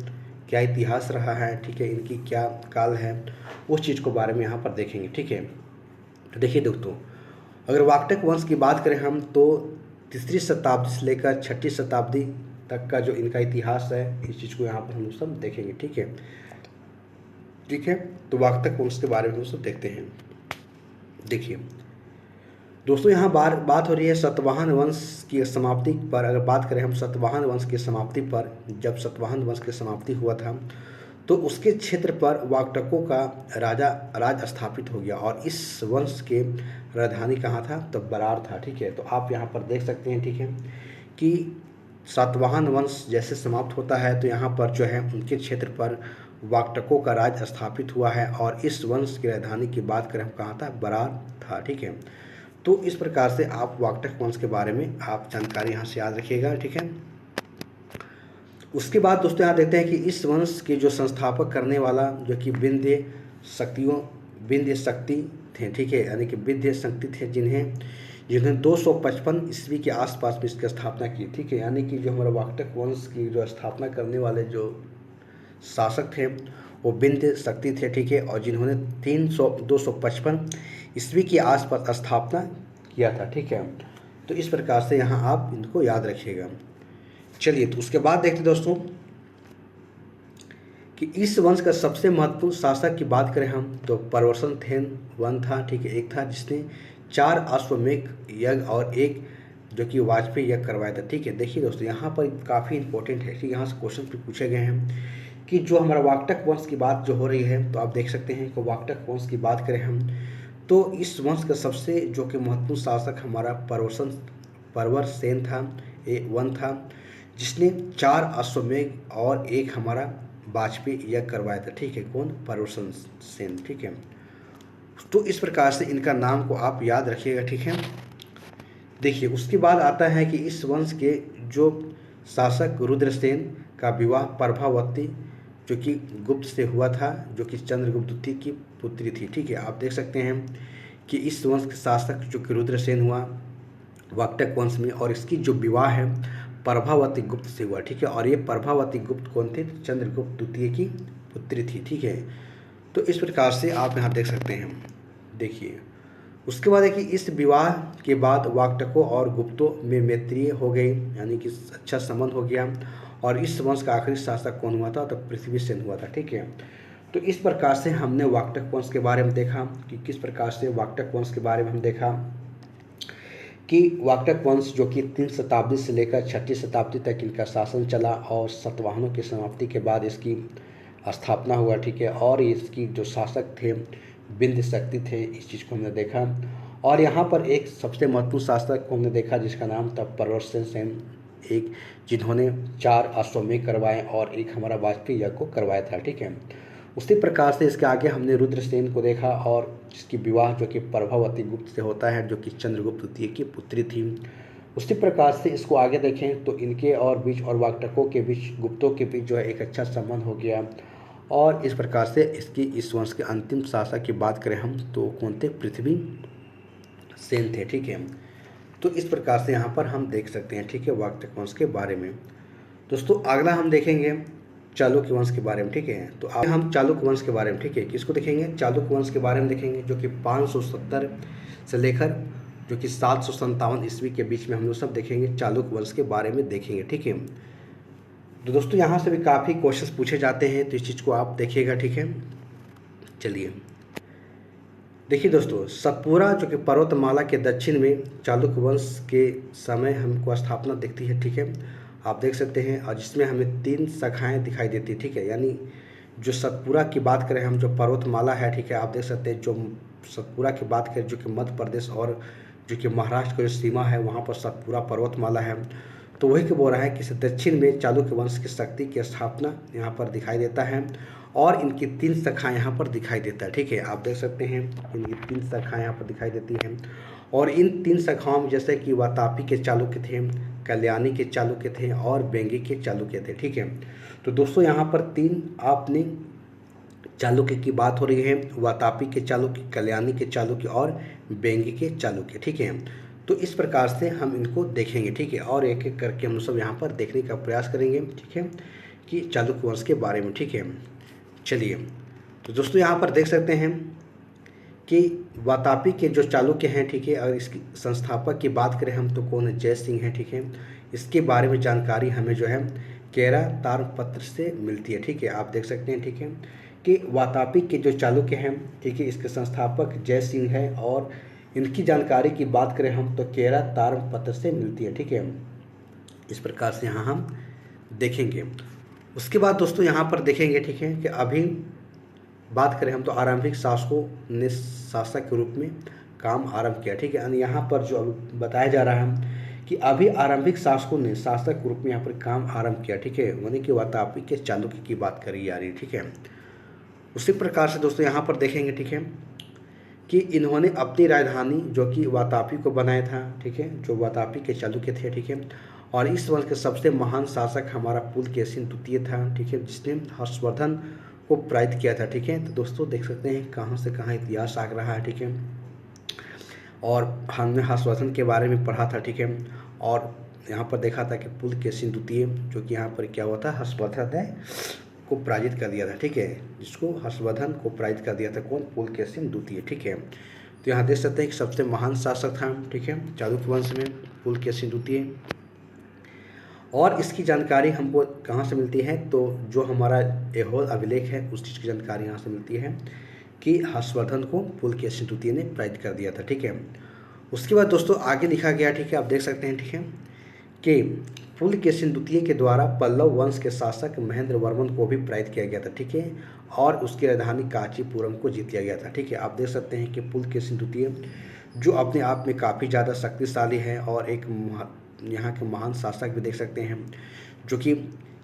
क्या इतिहास रहा है। ठीक है, इनकी क्या काल है, उस चीज़ को बारे में यहाँ पर देखेंगे। ठीक है, तो देखिए दोस्तों, अगर वाकटक वंश की बात करें हम तो 3री शताब्दी से लेकर 6ठी शताब्दी तक का जो इनका इतिहास है, इस चीज़ को यहाँ पर हम सब देखेंगे। ठीक है, ठीक है, तो वाकटक वंश के बारे में हम सब देखते हैं। देखिए दोस्तों, यहाँ बात हो रही है सातवाहन वंश की समाप्ति पर। अगर बात करें हम सातवाहन वंश की समाप्ति पर, जब सातवाहन वंश की समाप्ति हुआ था तो उसके क्षेत्र पर वाकटकों का राज स्थापित हो गया और इस वंश के राजधानी कहाँ था, तो बरार था। ठीक है, तो आप यहाँ पर देख सकते हैं। ठीक है, कि सातवाहन वंश जैसे समाप्त होता है तो यहाँ पर जो है उनके क्षेत्र पर वाकटकों का राज स्थापित हुआ है और इस वंश की राजधानी की बात करें हम कहाँ था, बरार था। ठीक है, तो इस प्रकार से आप वाकटक वंश के बारे में आप जानकारी यहाँ से याद रखिएगा। ठीक है, उसके बाद दोस्तों यहाँ देखते हैं कि इस वंश के जो संस्थापक करने वाला जो कि विंध्य शक्ति थे। ठीक है, यानी कि विंध्य शक्ति थे जिन्हें 255 ईस्वी के आसपास में इसकी स्थापना की। ठीक है, यानी कि जो हमारा वाकटक वंश की जो स्थापना करने वाले जो शासक थे वो विंध्य शक्ति थे। ठीक है, और जिन्होंने 255 ईस्वी के आसपास स्थापना किया था। ठीक है, तो इस प्रकार से यहाँ आप इनको याद रखिएगा। चलिए, तो उसके बाद देखते दोस्तों कि इस वंश का सबसे महत्वपूर्ण शासक की बात करें हम तो प्रवर्सन थेन वन था। ठीक है, एक था जिसने 4 अश्वमेध यज्ञ और एक जो कि वाजपेयी यज्ञ करवाया था। ठीक है, देखिए दोस्तों यहाँ पर काफ़ी इंपॉर्टेंट है कि यहाँ से क्वेश्चन भी पूछे गए हैं कि जो हमारा वाकटक वंश की बात जो हो रही है, तो आप देख सकते हैं कि वाकटक वंश की बात करें हम तो इस वंश का सबसे जो कि महत्वपूर्ण शासक हमारा प्रवरसेन था, वन था, जिसने 4 अश्वमेध और एक हमारा वाजपेयी यज्ञ करवाया था। ठीक है, कौन, प्रवरसेन। ठीक है, तो इस प्रकार से इनका नाम को आप याद रखिएगा। ठीक है, देखिए उसके बाद आता है कि इस वंश के जो शासक रुद्रसेन का विवाह प्रभावती जो कि गुप्त से हुआ था, जो कि चंद्रगुप्त द्वितीय की पुत्री थी। ठीक है, आप देख सकते हैं कि इस वंश के शासक जो कि रुद्रसेन हुआ वाकटक वंश में, और इसकी जो विवाह है प्रभावती गुप्त से हुआ। ठीक है, और ये प्रभावती गुप्त कौन थे, चंद्रगुप्त द्वितीय की पुत्री थी। ठीक है, तो इस प्रकार से आप यहाँ देख सकते हैं। देखिए उसके बाद है कि इस विवाह के बाद वाकटकों और गुप्तों में मैत्रीय हो गई, यानी कि अच्छा संबंध हो गया, और इस वंश का आखिरी शासक कौन हुआ था, तो पृथ्वीसेन हुआ था। ठीक है, तो इस प्रकार से हमने वाकटक वंश के बारे में देखा कि किस प्रकार से वाकटक वंश के बारे में हम देखा कि वाकटक वंश जो कि 3 शताब्दी से लेकर 6ठी शताब्दी तक इनका शासन चला और सातवाहनों की समाप्ति के बाद इसकी स्थापना हुआ। ठीक है, और इसकी जो शासक थे विंध्य शक्ति थे, इस चीज़ को हमने देखा। और यहाँ पर एक सबसे महत्वपूर्ण शासक को हमने देखा जिसका नाम था प्रवरसेन, एक जिन्होंने 4 अश्वमेध करवाए और एक हमारा वाजपेयी यज्ञ को करवाया था। ठीक है, उसी प्रकार से इसके आगे हमने रुद्रसेन को देखा और जिसकी विवाह जो कि प्रभावती गुप्त से होता है, जो कि चंद्रगुप्त द्वितीय की पुत्री थी। उसी प्रकार से इसको आगे देखें तो इनके और बीच और वाकटकों के बीच, गुप्तों के बीच जो है एक अच्छा संबंध हो गया। और इस प्रकार से इस वंश के अंतिम शासक की बात करें हम तो कौन थे, पृथ्वीसेन थे। ठीक है, तो इस प्रकार से यहाँ पर हम देख सकते हैं। ठीक है, वाकटक वंश के बारे में। दोस्तों अगला हम देखेंगे चालुक्य वंश के बारे में। ठीक है, तो अब हम चालुक्य वंश के बारे में, ठीक है, किसको देखेंगे, चालुक्य वंश के बारे में देखेंगे, जो कि 570 से लेकर जो कि 757 ईस्वी के बीच में हम लोग सब देखेंगे, चालुक्य वंश के बारे में देखेंगे। ठीक है, तो दोस्तों यहाँ से भी काफ़ी क्वेश्चंस पूछे जाते हैं, तो इस चीज़ को आप देखिएगा। ठीक है, चलिए देखिए दोस्तों, सतपुरा जो कि पर्वतमाला के दक्षिण में चालुक्य वंश के समय हमको स्थापना दिखती है, ठीक है। आप देख सकते हैं, और जिसमें हमें 3 शाखाएं दिखाई देती है, ठीक है। यानी जो सतपुरा की बात करें हम, जो पर्वतमाला है, ठीक है, आप देख सकते हैं, जो सतपुरा की बात करें जो कि मध्य प्रदेश और जो कि महाराष्ट्र का जो सीमा है वहाँ पर सतपुरा पर्वतमाला है। तो वही के बोल रहा है कि दक्षिण में चालुक्य वंश की शक्ति की स्थापना यहाँ पर दिखाई देता है और इनकी 3 शाखाएँ यहाँ पर दिखाई देता है, ठीक है। आप देख सकते हैं इनकी 3 शाखाएँ यहाँ पर दिखाई देती हैं और इन 3 शाखाओं में जैसे कि वातापी के चालुक्य थे, कल्याणी के चालुक्य थे और बेंगी के चालुक्य थे, ठीक है। तो दोस्तों यहाँ पर 3 आपने चालुक्य की बात हो रही है, वातापी के चालुक्य, कल्याणी के चालुक्य और बेंगी के चालुक्य, ठीक है। तो इस प्रकार से हम इनको देखेंगे, ठीक है, और एक एक करके हम सब यहाँ पर देखने का प्रयास करेंगे, ठीक है, कि चालुक्य वंश के बारे में, ठीक है। चलिए, तो दोस्तों यहाँ पर देख सकते हैं कि वातापी के जो चालुक्य हैं, ठीक है, और इसकी संस्थापक की बात करें हम तो कौन है, जय सिंह है, ठीक है। इसके बारे में जानकारी हमें जो है केरा ताम्रपत्र से मिलती है, ठीक है। आप देख सकते हैं, ठीक है, कि वातापी के जो चालुक्य हैं, ठीक है, इसके संस्थापक जय सिंह है और इनकी जानकारी की बात करें हम तो केरा ताम्रपत्र से मिलती है, ठीक है। इस प्रकार से यहाँ हम देखेंगे। उसके बाद दोस्तों यहाँ पर देखेंगे, ठीक है, कि अभी बात करें हम तो आरंभिक शासकों ने शासक के रूप में काम आरंभ किया, ठीक है। यानी यहाँ पर जो अभी बताया जा रहा है कि अभी आरंभिक शासकों ने शासक के रूप में यहाँ पर काम आरंभ किया, ठीक है। यानी कि वातापी के चालुक्य की बात करी जा रही है, ठीक है। उसी प्रकार से दोस्तों यहाँ पर देखेंगे, ठीक है, कि इन्होंने अपनी राजधानी जो कि वातापी को बनाया था, ठीक है, जो वातापी के चालुक्य थे, ठीक है। और इस वंश के सबसे महान शासक हमारा पुलकेशिन द्वितीय था, ठीक है, जिसने हर्षवर्धन को पराजित किया था, ठीक है। तो दोस्तों देख सकते हैं कहाँ से कहाँ इतिहास आ रहा है, ठीक है। और हमने हर्षवर्धन के बारे में पढ़ा था, ठीक है, और यहाँ पर देखा था कि पुलकेशिन द्वितीय जो कि यहाँ पर क्या हुआ था, हर्षवर्धन ने को पराजित कर दिया था, ठीक है, जिसको हर्षवर्धन को पराजित कर दिया था कौन, पुलकेशिन द्वितीय, ठीक है। तो यहाँ देख सकते हैं कि सबसे महान शासक था, ठीक है, चालुक्य वंश में पुलकेशिन द्वितीय। और इसकी जानकारी हमको कहाँ से मिलती है, तो जो हमारा ऐहोल अभिलेख है उस चीज़ की जानकारी यहाँ से मिलती है कि हर्षवर्धन को पुलकेशिन द्वितीय ने पराजित कर दिया था, ठीक है। उसके बाद दोस्तों आगे लिखा गया, ठीक है, आप देख सकते हैं, ठीक है, कि पुलकेशिन द्वितीय के द्वारा पल्लव वंश के शासक महेंद्र वर्मन को भी पराजित किया गया था, ठीक है, और उसकी राजधानी कांचीपुरम को जीत लिया गया था, ठीक है। आप देख सकते हैं कि पुलकेशिन द्वितीय जो अपने आप में काफ़ी ज़्यादा शक्तिशाली है और एक यहाँ के महान शासक भी देख सकते हैं, जो कि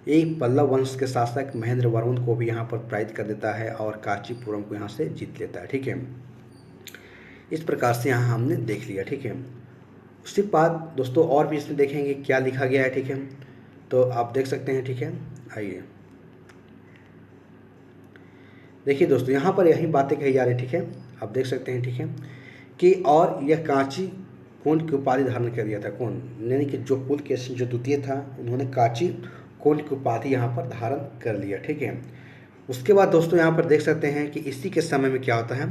एक पल्लव वंश के शासक महेंद्र वर्मन को भी यहाँ पर पराजित कर देता है और कांचीपुरम को यहाँ से जीत लेता है, ठीक है। इस प्रकार से यहाँ हमने देख लिया, ठीक है। उसके बाद दोस्तों और भी इसमें देखेंगे क्या लिखा गया है, ठीक है, तो आप देख सकते हैं, ठीक है। आइए देखिए दोस्तों यहाँ पर यही बातें कही जा रही है, ठीक है, आप देख सकते हैं, ठीक है, कि और यह कांची कोण की उपाधि धारण कर दिया था, कौन, यानी कि जो पुलकेशिन जो द्वितीय था उन्होंने कांची कोण की उपाधि यहाँ पर धारण कर लिया, ठीक है। उसके बाद दोस्तों यहाँ पर देख सकते हैं कि इसी के समय में क्या होता है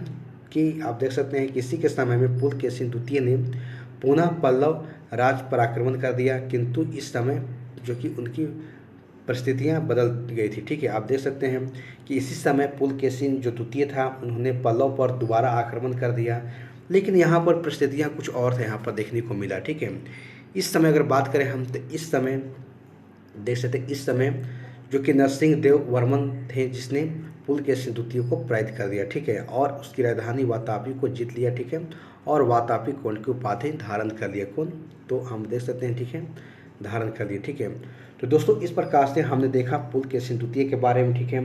कि आप देख सकते हैं कि इसी के समय में पुलकेशिन द्वितीय ने पुनः पल्लव राज पर आक्रमण कर दिया, किंतु इस समय जो कि उनकी परिस्थितियाँ बदल गई थी, ठीक है। आप देख सकते हैं कि इसी समय पुलकेशिन जो द्वितीय था उन्होंने पल्लव पर दोबारा आक्रमण कर दिया, लेकिन यहाँ पर परिस्थितियाँ कुछ और थे यहाँ पर देखने को मिला, ठीक है। इस समय अगर बात करें हम तो इस समय देख सकते हैं, इस समय जो कि नरसिंह देव वर्मन थे जिसने पुलकेशिन द्वितीय को पराजित कर दिया, ठीक है, और उसकी राजधानी वातापी को जीत लिया, ठीक है, और वातापी कोण की उपाधि धारण कर लिया, कौन, तो हम देख सकते हैं, ठीक है, धारण कर लिया, ठीक है। तो दोस्तों इस प्रकार से हमने देखा पुलकेशिन द्वितीय के बारे में, ठीक है,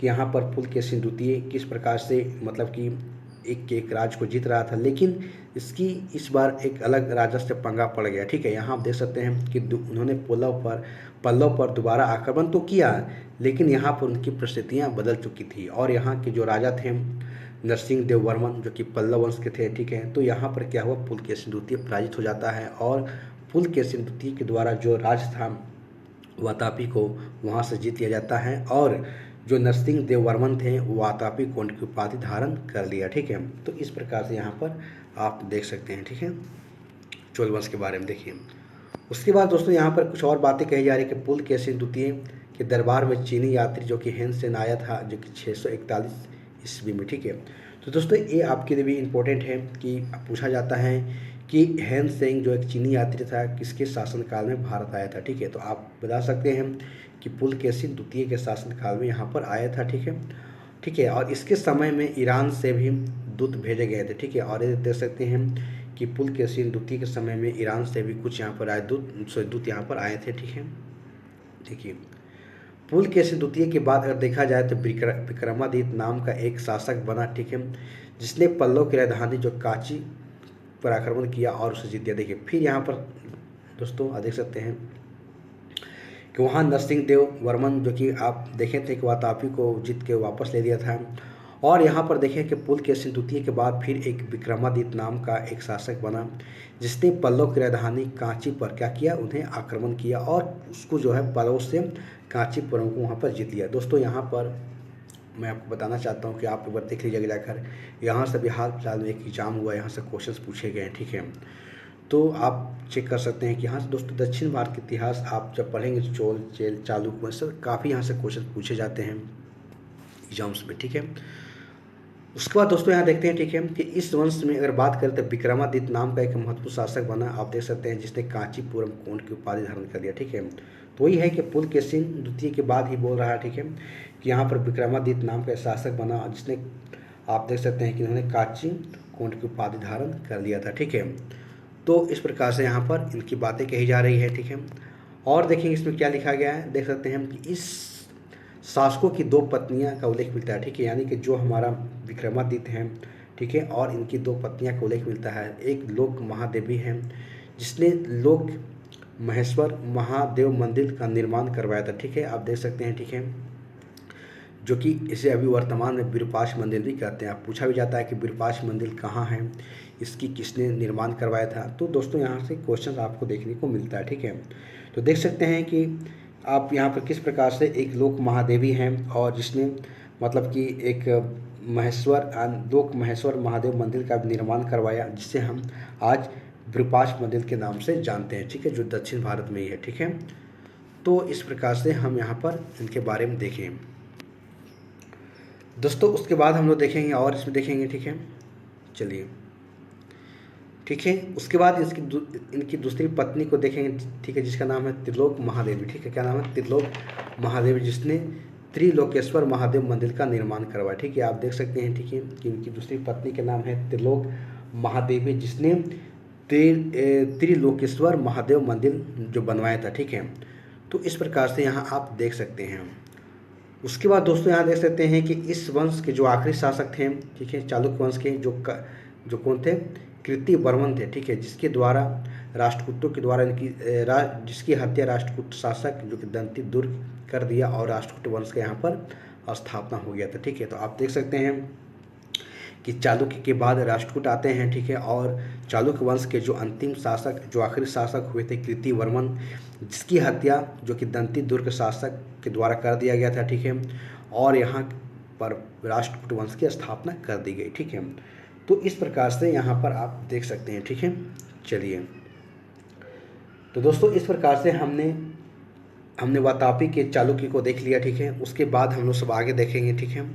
कि यहाँ पर पुलकेशिन द्वितीय किस प्रकार से मतलब कि एक राज्य को जीत रहा था, लेकिन इसकी इस बार एक अलग राजा से पंगा पड़ गया, ठीक है। यहाँ आप देख सकते हैं कि उन्होंने पल्लव पर दोबारा आक्रमण तो किया, लेकिन यहाँ पर उनकी परिस्थितियाँ बदल चुकी थी और यहाँ के जो राजा थे नरसिंह देव वर्मन जो कि पल्लव वंश के थे, ठीक है। तो यहाँ पर क्या हुआ, पुलकेशिन द्वितीय पराजित हो जाता है और पुलकेशिन द्वितीय के द्वारा जो राज था वातापी को वहाँ से जीत लिया जाता है और जो नरसिंह देव वर्मन थे वो वातापी कोण की उपाधि धारण कर लिया, ठीक है। तो इस प्रकार से यहाँ पर आप देख सकते हैं, ठीक है, चोल वंश के बारे में देखिए। उसके बाद दोस्तों यहाँ पर कुछ और बातें कही जा रही है कि पुलकेशिन द्वितीय के दरबार में चीनी यात्री जो कि हेन सेन आया था, जो कि 641 ईस्वी में, ठीक है। तो दोस्तों ये आपके लिए भी इम्पोर्टेंट है कि पूछा जाता है कि हैन सेंग जो एक चीनी यात्री था किसके शासनकाल में भारत आया था, ठीक है। तो आप बता सकते हैं कि पुलकेशिन द्वितीय के शासनकाल में यहाँ पर आया था, ठीक है। ठीक है, और इसके समय में ईरान से भी दूत भेजे गए थे, ठीक है। और ये देख सकते हैं कि पुलकेशिन द्वितीय के समय में ईरान से भी कुछ यहाँ पर आए दूत यहाँ पर आए थे, ठीक है। देखिए, पुलकेशिन द्वितीय के बाद अगर देखा जाए तो विक्रमादित्य नाम का एक शासक बना, ठीक है, जिसने पल्लव की राजधानी जो कांची पर आक्रमण किया और उसे जीत दिया। देखिए, फिर यहाँ पर दोस्तों आप देख सकते हैं कि वहाँ नरसिंह देव वर्मन जो कि आप देखे थे कि वातापी को जीत के वापस ले लिया था। और यहाँ पर देखें कि पुलकेशिन द्वितीय के बाद फिर एक विक्रमादित्य नाम का एक शासक बना, जिसने पल्लव की राजधानी कांची पर क्या किया, उन्हें आक्रमण किया और उसको जो है पल्लव से कांचीपुरम को वहाँ पर जीत लिया। दोस्तों यहाँ पर मैं आपको बताना चाहता हूँ कि आप एक बार देख लीजिएगा जाकर, यहाँ से भी हाल फिलहाल में एक एग्जाम हुआ, यहाँ से क्वेश्चंस पूछे गए हैं, ठीक है। तो आप चेक कर सकते हैं कि यहाँ से दोस्तों दक्षिण भारत के इतिहास आप जब पढ़ेंगे तो चोल चेल चालुक्य से काफ़ी यहाँ से क्वेश्चन पूछे जाते हैं एग्जाम्स में, ठीक है। उसके बाद दोस्तों यहाँ देखते हैं, ठीक है, कि इस वंश में अगर बात करें तो विक्रमादित्य नाम का एक महत्वपूर्ण शासक बना, आप देख सकते हैं, जिसने कांचीपुरम कोंड की उपाधि धारण कर लिया, ठीक है। तो वही है कि पुलकेशिन द्वितीय के बाद ही बोल रहा है, ठीक है, कि यहाँ पर विक्रमादित्य नाम का शासक बना, जिसने आप देख सकते हैं कि उन्होंने कांची कोंड की उपाधि धारण कर लिया था, ठीक है। तो इस प्रकार से यहाँ पर इनकी बातें कही जा रही है, ठीक है। और देखेंगे इसमें क्या लिखा गया है, देख सकते हैं हम कि इस शासकों की दो पत्नियां का उल्लेख मिलता है, ठीक है, यानी कि जो हमारा विक्रमादित्य हैं, ठीक है, और इनकी दो पत्नियां का उल्लेख मिलता है। एक लोक महादेवी हैं, जिसने लोक महेश्वर महादेव मंदिर का निर्माण करवाया था, ठीक है, आप देख सकते हैं, ठीक है, जो कि इसे अभी वर्तमान में विरूपाक्ष मंदिर भी कहते हैं। आप पूछा भी जाता है कि विरूपाक्ष मंदिर कहाँ है, इसकी किसने निर्माण करवाया था। तो दोस्तों यहाँ से क्वेश्चन आपको देखने को मिलता है, ठीक है। तो देख सकते हैं कि आप यहाँ पर किस प्रकार से एक लोक महादेवी हैं और जिसने मतलब कि एक लोक महेश्वर महादेव मंदिर का निर्माण करवाया, जिसे हम आज विरूपाक्ष मंदिर के नाम से जानते हैं, ठीक है, जो दक्षिण भारत में ही है, ठीक है। तो इस प्रकार से हम यहाँ पर इनके बारे में देखें दोस्तों। उसके बाद हम लोग देखेंगे और इसमें देखेंगे, ठीक है, चलिए, ठीक है। उसके बाद इनकी दूसरी पत्नी को देखेंगे, ठीक है, जिसका नाम है त्रिलोक महादेवी, ठीक है, क्या नाम है, त्रिलोक महादेवी, जिसने त्रिलोकेश्वर महादेव मंदिर का निर्माण करवाया, ठीक है, आप देख सकते हैं, ठीक है, कि इनकी दूसरी पत्नी के नाम है त्रिलोक महादेवी, जिसने त्रिलोकेश्वर महादेव मंदिर जो बनवाया था, ठीक है। तो इस प्रकार से यहाँ आप देख सकते हैं। उसके बाद दोस्तों यहाँ देख सकते हैं कि इस वंश के जो आखिरी शासक थे, ठीक है, चालुक्य वंश के जो कौन थे, कीर्ति वर्मन थे, ठीक है, जिसके द्वारा राष्ट्रकूटों के द्वारा जिसकी हत्या राष्ट्रकूट शासक जो कि दंती दुर्ग कर दिया और राष्ट्रकूट वंश का यहाँ पर स्थापना हो गया था, ठीक है। तो आप देख सकते हैं कि चालुक्य के बाद राष्ट्रकूट आते हैं, ठीक है, और चालुक्य वंश के जो अंतिम शासक जो आखिरी शासक हुए थे कीर्ति वर्मन, जिसकी हत्या जो कि दंती दुर्ग शासक के द्वारा कर दिया गया था, ठीक है, और यहाँ पर राष्ट्रकूट वंश की स्थापना कर दी गई, ठीक है। तो इस प्रकार से यहाँ पर आप देख सकते हैं, ठीक है। चलिए, तो दोस्तों इस प्रकार से हमने वातापी के चालुक्य को देख लिया, ठीक है। उसके बाद हम लोग सब आगे देखेंगे, ठीक है,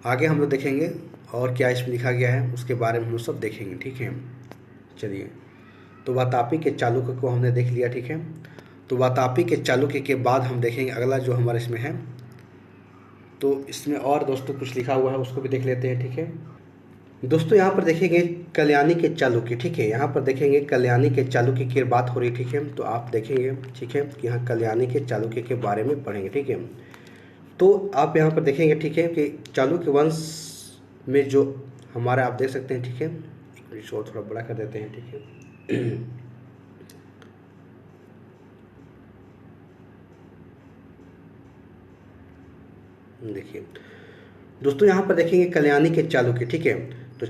आगे हम लोग देखेंगे और क्या इसमें लिखा गया है उसके बारे में हम लोग सब देखेंगे, ठीक है। चलिए, तो वातापी के चालुक्य को हमने देख लिया, ठीक है। तो वातापी के चालुक्य के बाद हम देखेंगे अगला जो हमारे इसमें है, तो इसमें और दोस्तों कुछ लिखा हुआ है उसको भी देख लेते हैं, ठीक है। दोस्तों यहाँ पर देखेंगे कल्याणी के चालुक्य, ठीक है, यहाँ पर देखेंगे कल्याणी के चालुक्य की बात हो रही, ठीक है। तो आप देखेंगे, ठीक है, कि यहाँ कल्याणी के चालुक्य के बारे में पढ़ेंगे, ठीक है। तो आप यहाँ पर देखेंगे, ठीक है, कि चालुक्य वंश में जो हमारा आप देख सकते हैं, ठीक है, एक मिनट और थोड़ा बड़ा कर देते हैं, ठीक है। देखिए दोस्तों यहाँ पर देखेंगे कल्याणी के चालुक्य, ठीक है। तो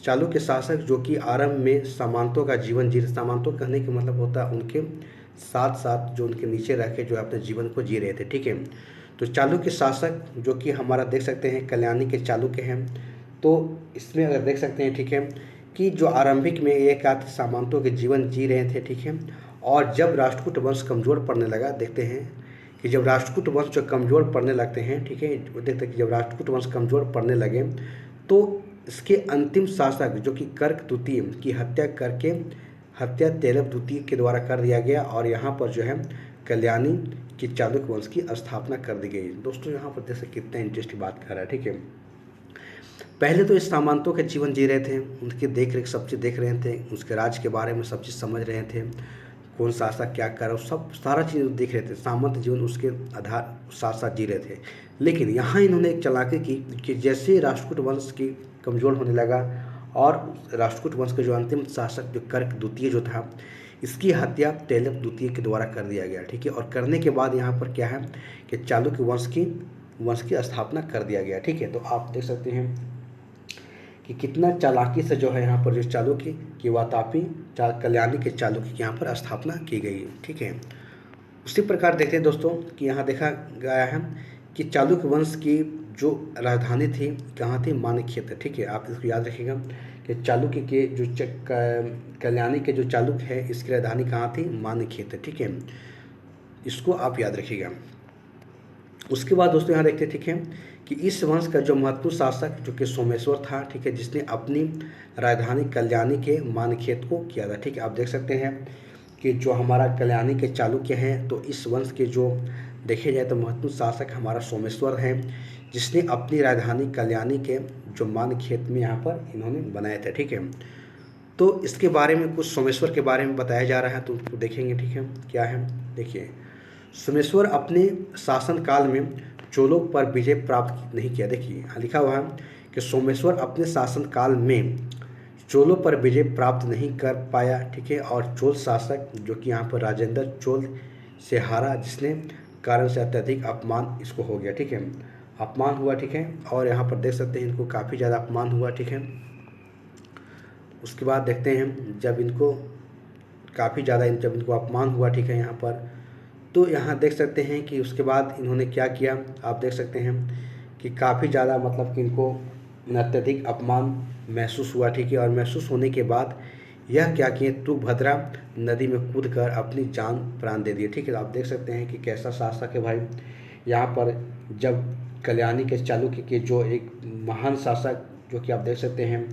चालुक्य शासक जो कि आरंभ में सामंतों का जीवन जी, सामंतों कहने का मतलब होता है उनके साथ साथ जो उनके नीचे रह के जो अपने जीवन को जी रहे थे, ठीक है। तो चालुक्य शासक जो कि हमारा देख सकते हैं कल्याणी के चालुक्य हैं। तो इसमें अगर देख सकते हैं, ठीक है, कि जो आरंभिक में एक आध सामंतों के जीवन जी रहे थे, ठीक है, और जब राष्ट्रकूट वंश कमज़ोर पड़ने लगा, देखते हैं कि जब राष्ट्रकूट वंश जो कमज़ोर पड़ने लगते हैं, ठीक है, वो देखते हैं कि जब राष्ट्रकूट वंश कमज़ोर पड़ने लगे तो इसके अंतिम शासक जो कि कर्क द्वितीय की हत्या तेलव द्वितीय के द्वारा कर दिया गया और यहाँ पर जो है कल्याणी की चालुक्य वंश की स्थापना कर दी गई। दोस्तों यहाँ पर जैसे कितना इंटरेस्टिंग बात कर रहा है, ठीक है। पहले तो इस सामंतों के जीवन जी रहे थे, उनकी देख रेख सब चीज़ देख रहे थे, उसके राज के बारे में सब चीज़ समझ रहे थे, कौन शासक क्या कर रहा है सब सारा चीज़ देख रहे थे। सामंत जीवन उसके आधार साथ साथ जी रहे थे। लेकिन यहाँ इन्होंने एक चालाकी की कि जैसे राष्ट्रकूट वंश की कमज़ोर होने लगा और राष्ट्रकूट वंश के जो अंतिम शासक जो कर्क द्वितीय जो था, इसकी हत्या तेलव द्वितीय के द्वारा कर दिया गया, ठीक है। और करने के बाद यहाँ पर क्या है कि चालुक्य वंश की स्थापना कर दिया गया, ठीक है। तो आप देख सकते हैं कि कितना चालाकी से जो है यहाँ पर जो चालुक्य की वातापी कल्याणी के चालुक्य की यहाँ पर स्थापना की गई, ठीक है। उसी प्रकार देखते हैं दोस्तों कि यहाँ देखा गया है कि चालुक्य वंश की जो राजधानी थी कहाँ थी, मानखेत्र, ठीक है। आप इसको याद रखिएगा कि चालुक्य के जो कल्याणी के जो चालुक्य है इसकी राजधानी कहाँ थी, मानखेत्र, ठीक है। इसको आप याद रखिएगा। उसके बाद दोस्तों यहाँ देखते हैं, ठीक है, कि इस वंश का जो महत्वपूर्ण शासक जो कि सोमेश्वर था, ठीक है, जिसने अपनी राजधानी कल्याणी के मानखेत्र को किया था, ठीक है। आप देख सकते हैं कि जो हमारा कल्याणी के चालुक्य हैं तो इस वंश के जो देखे जाए तो महत्वपूर्ण शासक हमारा सोमेश्वर हैं, जिसने अपनी राजधानी कल्याणी के जो मानखेत्र में यहाँ पर इन्होंने बनाए थे, ठीक है। तो इसके बारे में कुछ सोमेश्वर के बारे में बताया जा रहा है तो उसको देखेंगे, ठीक है। क्या है, देखिए, सोमेश्वर अपने शासनकाल में चोलों पर विजय प्राप्त नहीं किया। देखिए यहाँ लिखा हुआ है कि सोमेश्वर अपने शासनकाल में चोलों पर विजय प्राप्त नहीं कर पाया, ठीक है। और चोल शासक जो कि यहाँ पर राजेंद्र चोल से हारा, जिसने कारण से अत्यधिक अपमान इसको हो गया, ठीक है, अपमान हुआ, ठीक है। और यहाँ पर देख सकते हैं इनको काफ़ी ज़्यादा अपमान हुआ, ठीक है। उसके बाद देखते हैं जब इनको अपमान हुआ, ठीक है, यहाँ पर तो यहाँ देख सकते हैं कि उसके बाद इन्होंने क्या किया। आप देख सकते हैं कि काफ़ी ज़्यादा मतलब कि इनको अत्यधिक अपमान महसूस हुआ, ठीक है। और महसूस होने के बाद यह क्या किए, तुंगभद्रा नदी में कूदकर अपनी जान प्राण दे दिए, ठीक है। आप देख सकते हैं कि कैसा शासक है भाई। यहाँ पर जब कल्याणी के चालुक्य के जो एक महान शासक जो कि आप देख सकते हैं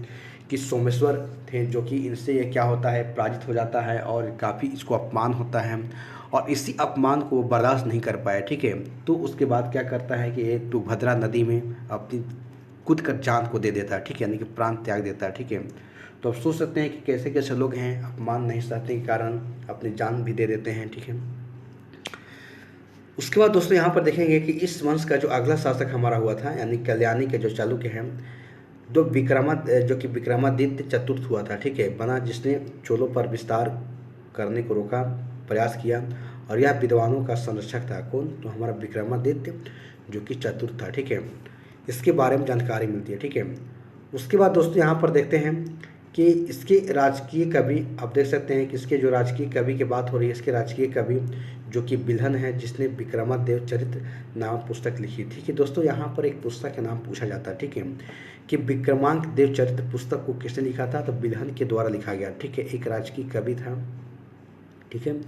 कि सोमेश्वर थे, जो कि इनसे ये क्या होता है, पराजित हो जाता है और काफ़ी इसको अपमान होता है और इसी अपमान को बर्दाश्त नहीं कर पाया, ठीक है। तो उसके बाद क्या करता है कि ये तुंगभद्रा नदी में अपनी कूद कर जान को दे देता है, ठीक है, यानी कि प्राण त्याग देता है, ठीक है। तो आप सोच सकते हैं कि कैसे कैसे लोग हैं अपमान नहीं सहने के कारण अपनी जान भी दे देते हैं, ठीक है। उसके बाद दोस्तों यहाँ पर देखेंगे कि इस वंश का जो अगला शासक हमारा हुआ था यानी कल्याणी के जो चालुक्य हैं, जो कि विक्रमादित्य चतुर्थ हुआ था, ठीक है, बना, जिसने चोलों पर विस्तार करने को रोका, प्रयास किया। और यह विद्वानों का संरक्षक था। कौन, तो हमारा विक्रमादित्य जो कि चतुर्थ था, ठीक है। इसके बारे में जानकारी मिलती है, ठीक है। उसके बाद दोस्तों यहाँ पर देखते हैं कि इसके राजकीय कवि, आप देख सकते हैं कि इसके जो राजकीय कवि की बात हो रही है, इसके राजकीय कवि जो कि बिल्हन है, जिसने विक्रमादेव चरित्र नामक पुस्तक लिखी थी। कि दोस्तों यहाँ पर एक पुस्तक का नाम पूछा जाता है, ठीक है, कि विक्रमांक देव चरित्र पुस्तक को किसने लिखा था, तो बिल्हन के द्वारा लिखा गया, ठीक है, एक राजकीय कवि था, ठीक है।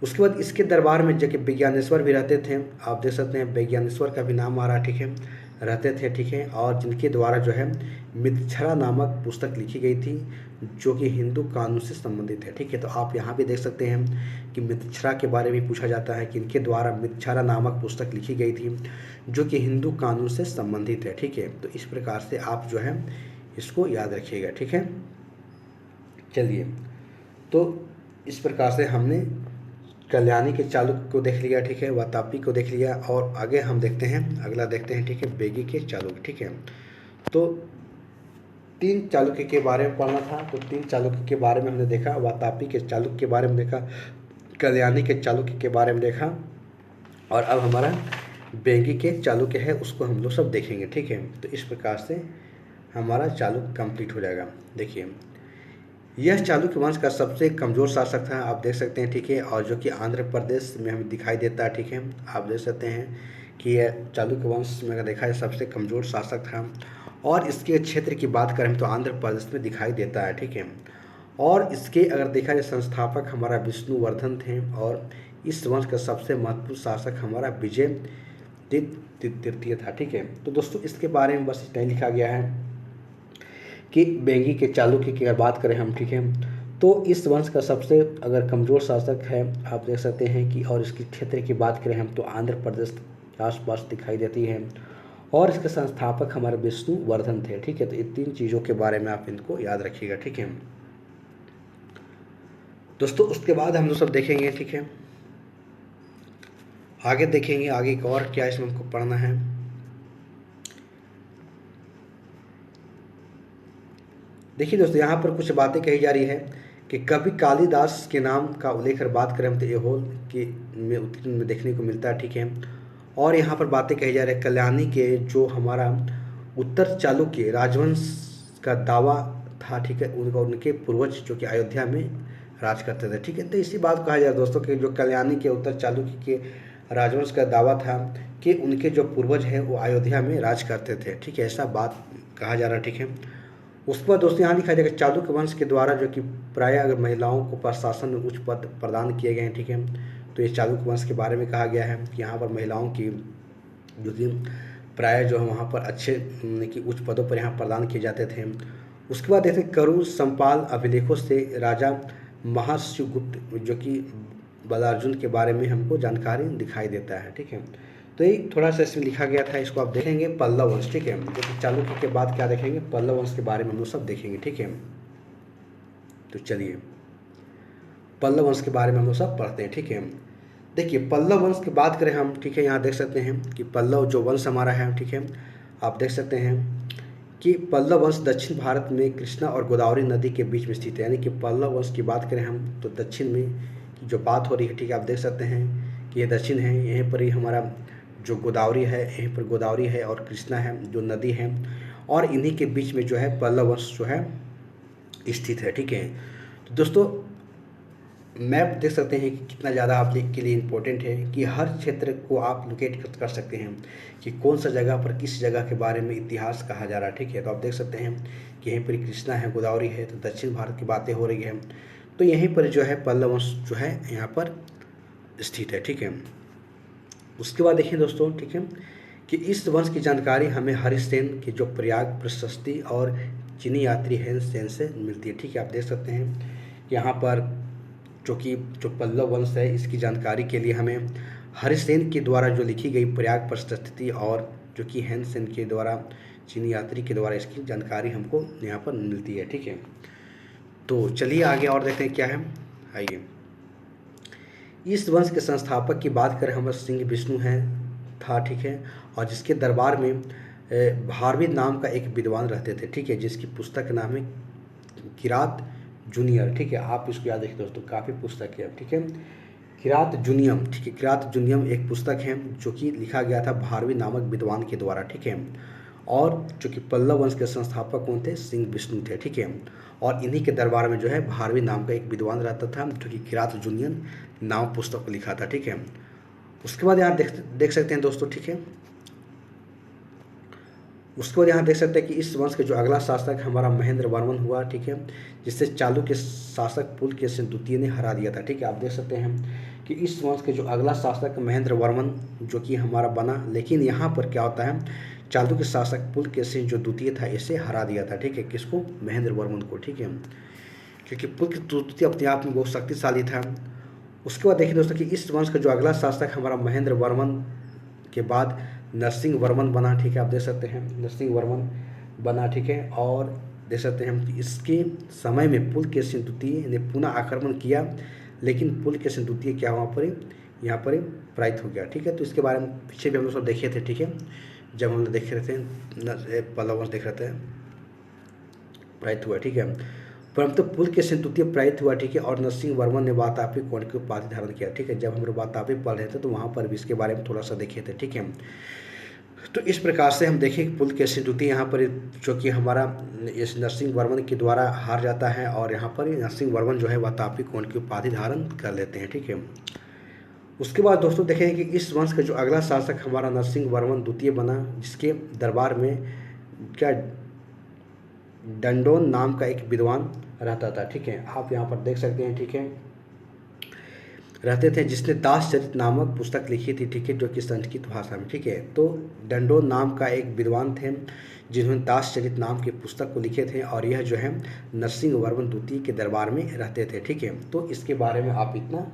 उसके बाद इसके दरबार में जो कि विज्ञानेश्वर भी रहते थे, आप देख सकते हैं विज्ञानेश्वर का भी नाम आ रहा है, ठीक है, रहते थे, ठीक है। और जिनके द्वारा जो है मृच्छरा नामक पुस्तक लिखी गई थी जो कि हिंदू कानून से संबंधित है, ठीक है। तो आप यहाँ भी देख सकते हैं कि मृच्छरा के बारे में पूछा जाता है कि इनके द्वारा मृच्छरा नामक पुस्तक लिखी गई थी जो कि हिंदू कानून से संबंधित है, ठीक है। तो इस प्रकार से आप जो है इसको याद रखिएगा, ठीक है। चलिए, तो इस प्रकार से हमने कल्याणी के चालुक्य को देख लिया, ठीक है, वातापी को देख लिया। और आगे हम देखते हैं, अगला देखते हैं, ठीक है, बेगी के चालुक्य, ठीक है। तो 3 चालुक्य के बारे में पढ़ना था, तो 3 चालुक्य के बारे में हमने देखा, वातापी के चालुक्य के बारे में देखा, कल्याणी के चालुक्य के बारे में देखा, और अब हमारा बेगी के चालुक्य है उसको हम लोग सब देखेंगे, ठीक है। तो इस प्रकार से हमारा चालुक्य कंप्लीट हो जाएगा। देखिए, यह चालुक्य वंश का सबसे कमज़ोर शासक था, आप देख सकते हैं, ठीक है, और जो कि आंध्र प्रदेश में हमें दिखाई देता है, ठीक है। आप देख सकते हैं कि यह चालुक्य वंश में अगर देखा जाए सबसे कमज़ोर शासक था। और इसके क्षेत्र की बात करें तो आंध्र प्रदेश में दिखाई देता है, ठीक है। और इसके अगर देखा जाए संस्थापक हमारा विष्णुवर्धन थे और इस वंश का सबसे महत्वपूर्ण शासक हमारा विजय तृतीय था। ठीक है, तो दोस्तों इसके बारे में बस इतना ही लिखा गया है कि बेंगी के चालुक्य की अगर बात करें हम, ठीक है, तो इस वंश का सबसे अगर कमज़ोर शासक है, आप देख सकते हैं कि, और इसकी क्षेत्र की बात करें हम तो आंध्र प्रदेश के आसपास दिखाई देती है, और इसके संस्थापक हमारे विष्णुवर्धन थे। ठीक है, तो ये 3 चीज़ों के बारे में आप इनको याद रखिएगा। ठीक है दोस्तों, उसके बाद हम लोग सब देखेंगे। ठीक है, आगे देखेंगे आगे और क्या इसमें हमको पढ़ना है। देखिए दोस्तों, यहाँ पर कुछ बातें कही जा रही है कि कवि कालिदास के नाम का उल्लेख कर बात करें हम तो एहोल के में उत्कीर्ण में देखने को मिलता है। ठीक है, और यहाँ पर बातें कही जा रही है कल्याणी के जो हमारा उत्तर चालुक्य राजवंश का दावा था। ठीक है, उनके पूर्वज जो कि अयोध्या में राज करते थे। ठीक है, तो इसी बात को कहा जा रहा है दोस्तों कि जो कल्याणी के उत्तर चालुक्य के राजवंश का दावा था कि उनके जो पूर्वज हैं वो अयोध्या में राज करते थे। ठीक है, ऐसा बात कहा जा रहा है। ठीक है, उसके बाद दोस्तों यहाँ लिखा जाएगा चालुक्य वंश के द्वारा जो कि प्रायः अगर महिलाओं को प्रशासन में उच्च पद प्रदान किए गए हैं। ठीक है, तो ये चालुक्य वंश के बारे में कहा गया है कि यहाँ पर महिलाओं की जो कि प्रायः जो है वहाँ पर अच्छे कि उच्च पदों पर यहाँ प्रदान किए जाते थे। उसके बाद देखते करुण संपाल अभिलेखों से राजा महाशिवगुप्त जो कि बलार्जुन के बारे में हमको जानकारी दिखाई देता है। ठीक है, तो ये थोड़ा सा इसमें लिखा गया था, इसको आप देखेंगे पल्लव वंश। ठीक है, जो कि चालुक्य के बाद क्या देखेंगे, पल्लव वंश के बारे में हम लोग सब देखेंगे। ठीक है, तो चलिए पल्लव वंश के बारे में हम लोग सब पढ़ते हैं। ठीक है, देखिए पल्लव वंश की बात करें हम, ठीक है, यहाँ देख सकते हैं कि पल्लव जो वंश हमारा है, ठीक है, आप देख सकते हैं कि पल्लव वंश दक्षिण भारत में कृष्णा और गोदावरी नदी के बीच में स्थित है। यानी कि पल्लव वंश की बात करें हम तो दक्षिण में की जो बात हो रही है, ठीक है, आप देख सकते हैं कि ये दक्षिण है, यहीं पर ही हमारा जो गोदावरी है, यहीं पर गोदावरी है और कृष्णा है जो नदी है, और इन्हीं के बीच में जो है पल्लव वंश जो है स्थित है। ठीक है, तो दोस्तों मैप देख सकते हैं कि कितना ज़्यादा आप के लिए इम्पोर्टेंट है कि हर क्षेत्र को आप लोकेट कर सकते हैं कि कौन सा जगह पर किस जगह के बारे में इतिहास कहा जा रहा है। ठीक है, तो आप देख सकते हैं कि यहीं पर कृष्णा है, गोदावरी है, तो दक्षिण भारत की बातें हो रही है, तो यहीं पर जो है पल्लव वंश जो है यहाँ पर स्थित है। ठीक है, उसके बाद देखिए दोस्तों, ठीक है, कि इस वंश की जानकारी हमें हरिसेन के जो प्रयाग प्रशस्ति और चीनी यात्री हैंसेन से मिलती है। ठीक है, आप देख सकते हैं कि यहाँ पर जो पल्लव वंश है इसकी जानकारी के लिए हमें हरिसेन के द्वारा जो लिखी गई प्रयाग प्रशस्ति और जो कि हैंसेन के द्वारा चीनी यात्री के द्वारा इसकी जानकारी हमको यहाँ पर मिलती है। ठीक है, तो चलिए आगे और देखते हैं क्या है, आइए। इस वंश के संस्थापक की बात करें हम, सिंह विष्णु हैं था। ठीक है, और जिसके दरबार में भारवी नाम का एक विद्वान रहते थे। ठीक है, जिसकी पुस्तक का नाम है किरात जूनियर। ठीक है, आप इसको याद रखिए दोस्तों, काफ़ी पुस्तक है। ठीक है, किरात जूनियम, ठीक है, किरात जूनियम एक पुस्तक है जो कि लिखा गया था भारवी नामक विद्वान के द्वारा। ठीक है, और जो कि पल्लव वंश के संस्थापक कौन थे, सिंह विष्णु थे। ठीक है, और इन्हीं के दरबार में जो है भारवी नाम का एक विद्वान रहता था जो कि किरात जूनियन नाम पुस्तक को लिखा था। ठीक है, उसके बाद यहाँ देख सकते हैं दोस्तों, ठीक है, उसके बाद यहाँ देख सकते हैं कि इस वंश के जो अगला शासक हमारा महेंद्र वर्मन हुआ। ठीक है, जिससे चालुक्य शासक पुलकेशिन द्वितीय ने हरा दिया था। ठीक है, आप देख सकते हैं कि इस वंश के जो अगला शासक महेंद्र वर्मन जो कि हमारा बना, लेकिन यहाँ पर क्या होता है, चालुक्य शासक पुलकेशिन जो द्वितीय था इसे हरा दिया था। ठीक है, किसको, महेंद्र वर्मन को। ठीक है, क्योंकि पुलकेशिन द्वितीय अपने आप में बहुत शक्तिशाली था। उसके बाद देखिए दोस्तों कि इस वंश का जो अगला शासक हमारा महेंद्र वर्मन के बाद नरसिंह वर्मन बना। ठीक है, आप देख सकते हैं नरसिंह वर्मन बना। ठीक है, और देख सकते हैं कि इसके समय में पुलकेशिन द्वितीय ने पुनः आक्रमण किया, लेकिन पुलकेशिन द्वितीय क्या वहाँ पर यहाँ पर पराजित हो गया। ठीक है, तो इसके बारे में पीछे भी हम लोग सब देखे थे। ठीक है, जब हम लोग देख रहे थे पल्लव वंश देख रहे थे पराजित हुआ। ठीक है, परंतु पुलकेशिन द्वितीय पराजित हुआ। ठीक है, और नरसिंह वर्मन ने वातापी कोण की उपाधि धारण किया। ठीक है, जब हम लोग वातापी पढ़ रहे थे तो वहाँ पर भी इसके बारे में थोड़ा सा देखे थे। ठीक है, तो इस प्रकार से हम देखें कि पुलकेशिन द्वितीय यहाँ पर जो कि हमारा इस नरसिंह वर्मन के द्वारा हार जाता है, और यहाँ पर नरसिंह वर्मन जो है वातापी कोण की उपाधि धारण कर लेते हैं। ठीक है, उसके बाद दोस्तों देखें कि इस वंश का जो अगला शासक हमारा नरसिंह वर्मन द्वितीय बना, जिसके दरबार में क्या डंडोन नाम का एक विद्वान रहता था। ठीक है, आप यहाँ पर देख सकते हैं। ठीक है, रहते थे, जिसने दासचरित नामक पुस्तक लिखी थी, ठीक है, जो कि संस्कृत भाषा में, ठीक है। तो डंडो नाम का एक विद्वान थे जिन्होंने दासचरित नाम की पुस्तक को लिखे थे, और यह जो है नरसिंह वर्मन द्वितीय के दरबार में रहते थे, ठीक है। तो इसके बारे में आप इतना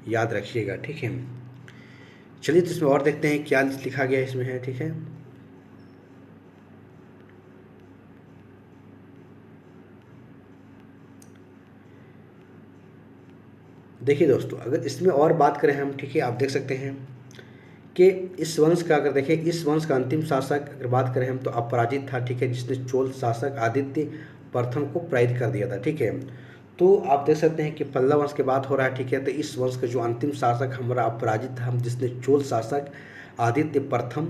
याद रखिएगा, ठीक है। चलिए तो इसमें और देखते हैं क्या लिखा गया इसमें है, ठीक है। देखिए दोस्तों, अगर इसमें और बात करें हम, ठीक है, आप देख सकते हैं कि इस वंश का, अगर देखें इस वंश का अंतिम शासक अगर बात करें हम तो अपराजित था, ठीक है, जिसने चोल शासक आदित्य प्रथम को पराजित कर दिया था, ठीक है। तो आप देख सकते हैं कि पल्लव वंश की बात हो रहा है, ठीक है। तो इस वंश का जो अंतिम शासक हमारा अपराजित था, हम जिसने चोल शासक आदित्य प्रथम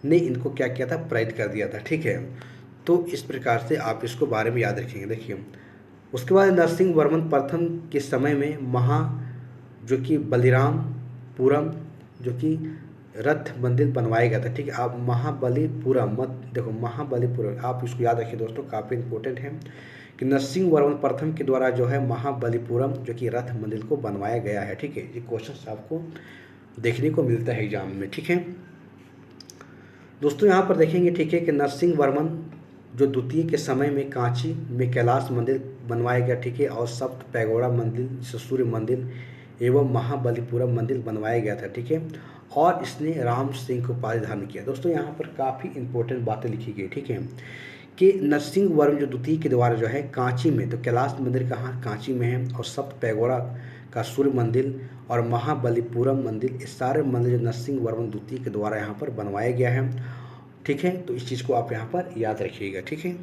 ने इनको क्या किया था, पराजित कर दिया था, ठीक है। तो इस प्रकार से आप इसको बारे में याद रखेंगे। देखिए उसके बाद नरसिंह वर्मन प्रथम के समय में जो कि बलिरामपुरम जो कि रथ मंदिर बनवाया गया था, ठीक है। आप महाबलीपुरम मत देखो, महाबलीपुरम आप इसको याद रखिए दोस्तों, काफ़ी इंपॉर्टेंट है कि नरसिंह वर्मन प्रथम के द्वारा जो है महाबलीपुरम जो कि रथ मंदिर को बनवाया गया है, ठीक है। ये क्वेश्चन आपको देखने को मिलता है एग्जाम में, ठीक है दोस्तों। यहाँ पर देखेंगे, ठीक है, कि नरसिंह वर्मन जो द्वितीय के समय में कांची में कैलाश मंदिर बनवाया गया, ठीक है, और सप्त पैगोड़ा मंदिर, सूर्य मंदिर एवं महाबलीपुरम मंदिर बनवाया गया था, ठीक है। और इसने राम सिंह को उपाधि धारण किया। दोस्तों यहाँ पर काफ़ी इंपॉर्टेंट बातें लिखी गई, ठीक है, कि नरसिंह वर्मन जो द्वितीय के द्वारा जो है कांची में, तो कैलाश मंदिर कहाँ, कांची में है, और सप्त पैगोड़ा का सूर्य मंदिर और महाबलीपुरम मंदिर, इस सारे मंदिर जो नरसिंह वर्मन द्वितीय के द्वारा यहाँ पर बनवाया गया है, ठीक है। तो इस चीज़ को आप यहाँ पर याद रखिएगा, ठीक है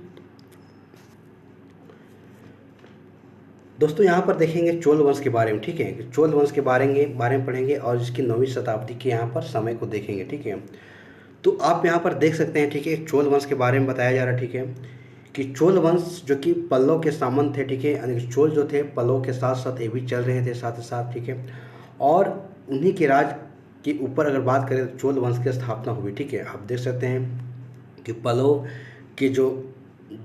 दोस्तों। यहाँ पर देखेंगे चोल वंश के बारे में, ठीक है, चोल वंश के बारे में पढ़ेंगे और इसकी 9वीं शताब्दी के यहाँ पर समय को देखेंगे, ठीक है। तो आप यहाँ पर देख सकते हैं, ठीक है, चोल वंश के बारे में बताया जा रहा है, ठीक है, कि चोल वंश जो कि पल्लव के सामंत थे, ठीक है, यानी चोल जो थे पल्लव के साथ साथ ये भी चल रहे थे साथ ही साथ, ठीक है। और उन्हीं के राज के ऊपर अगर बात करें तो चोल वंश की स्थापना हुई, ठीक है। आप देख सकते हैं कि पल्लव के जो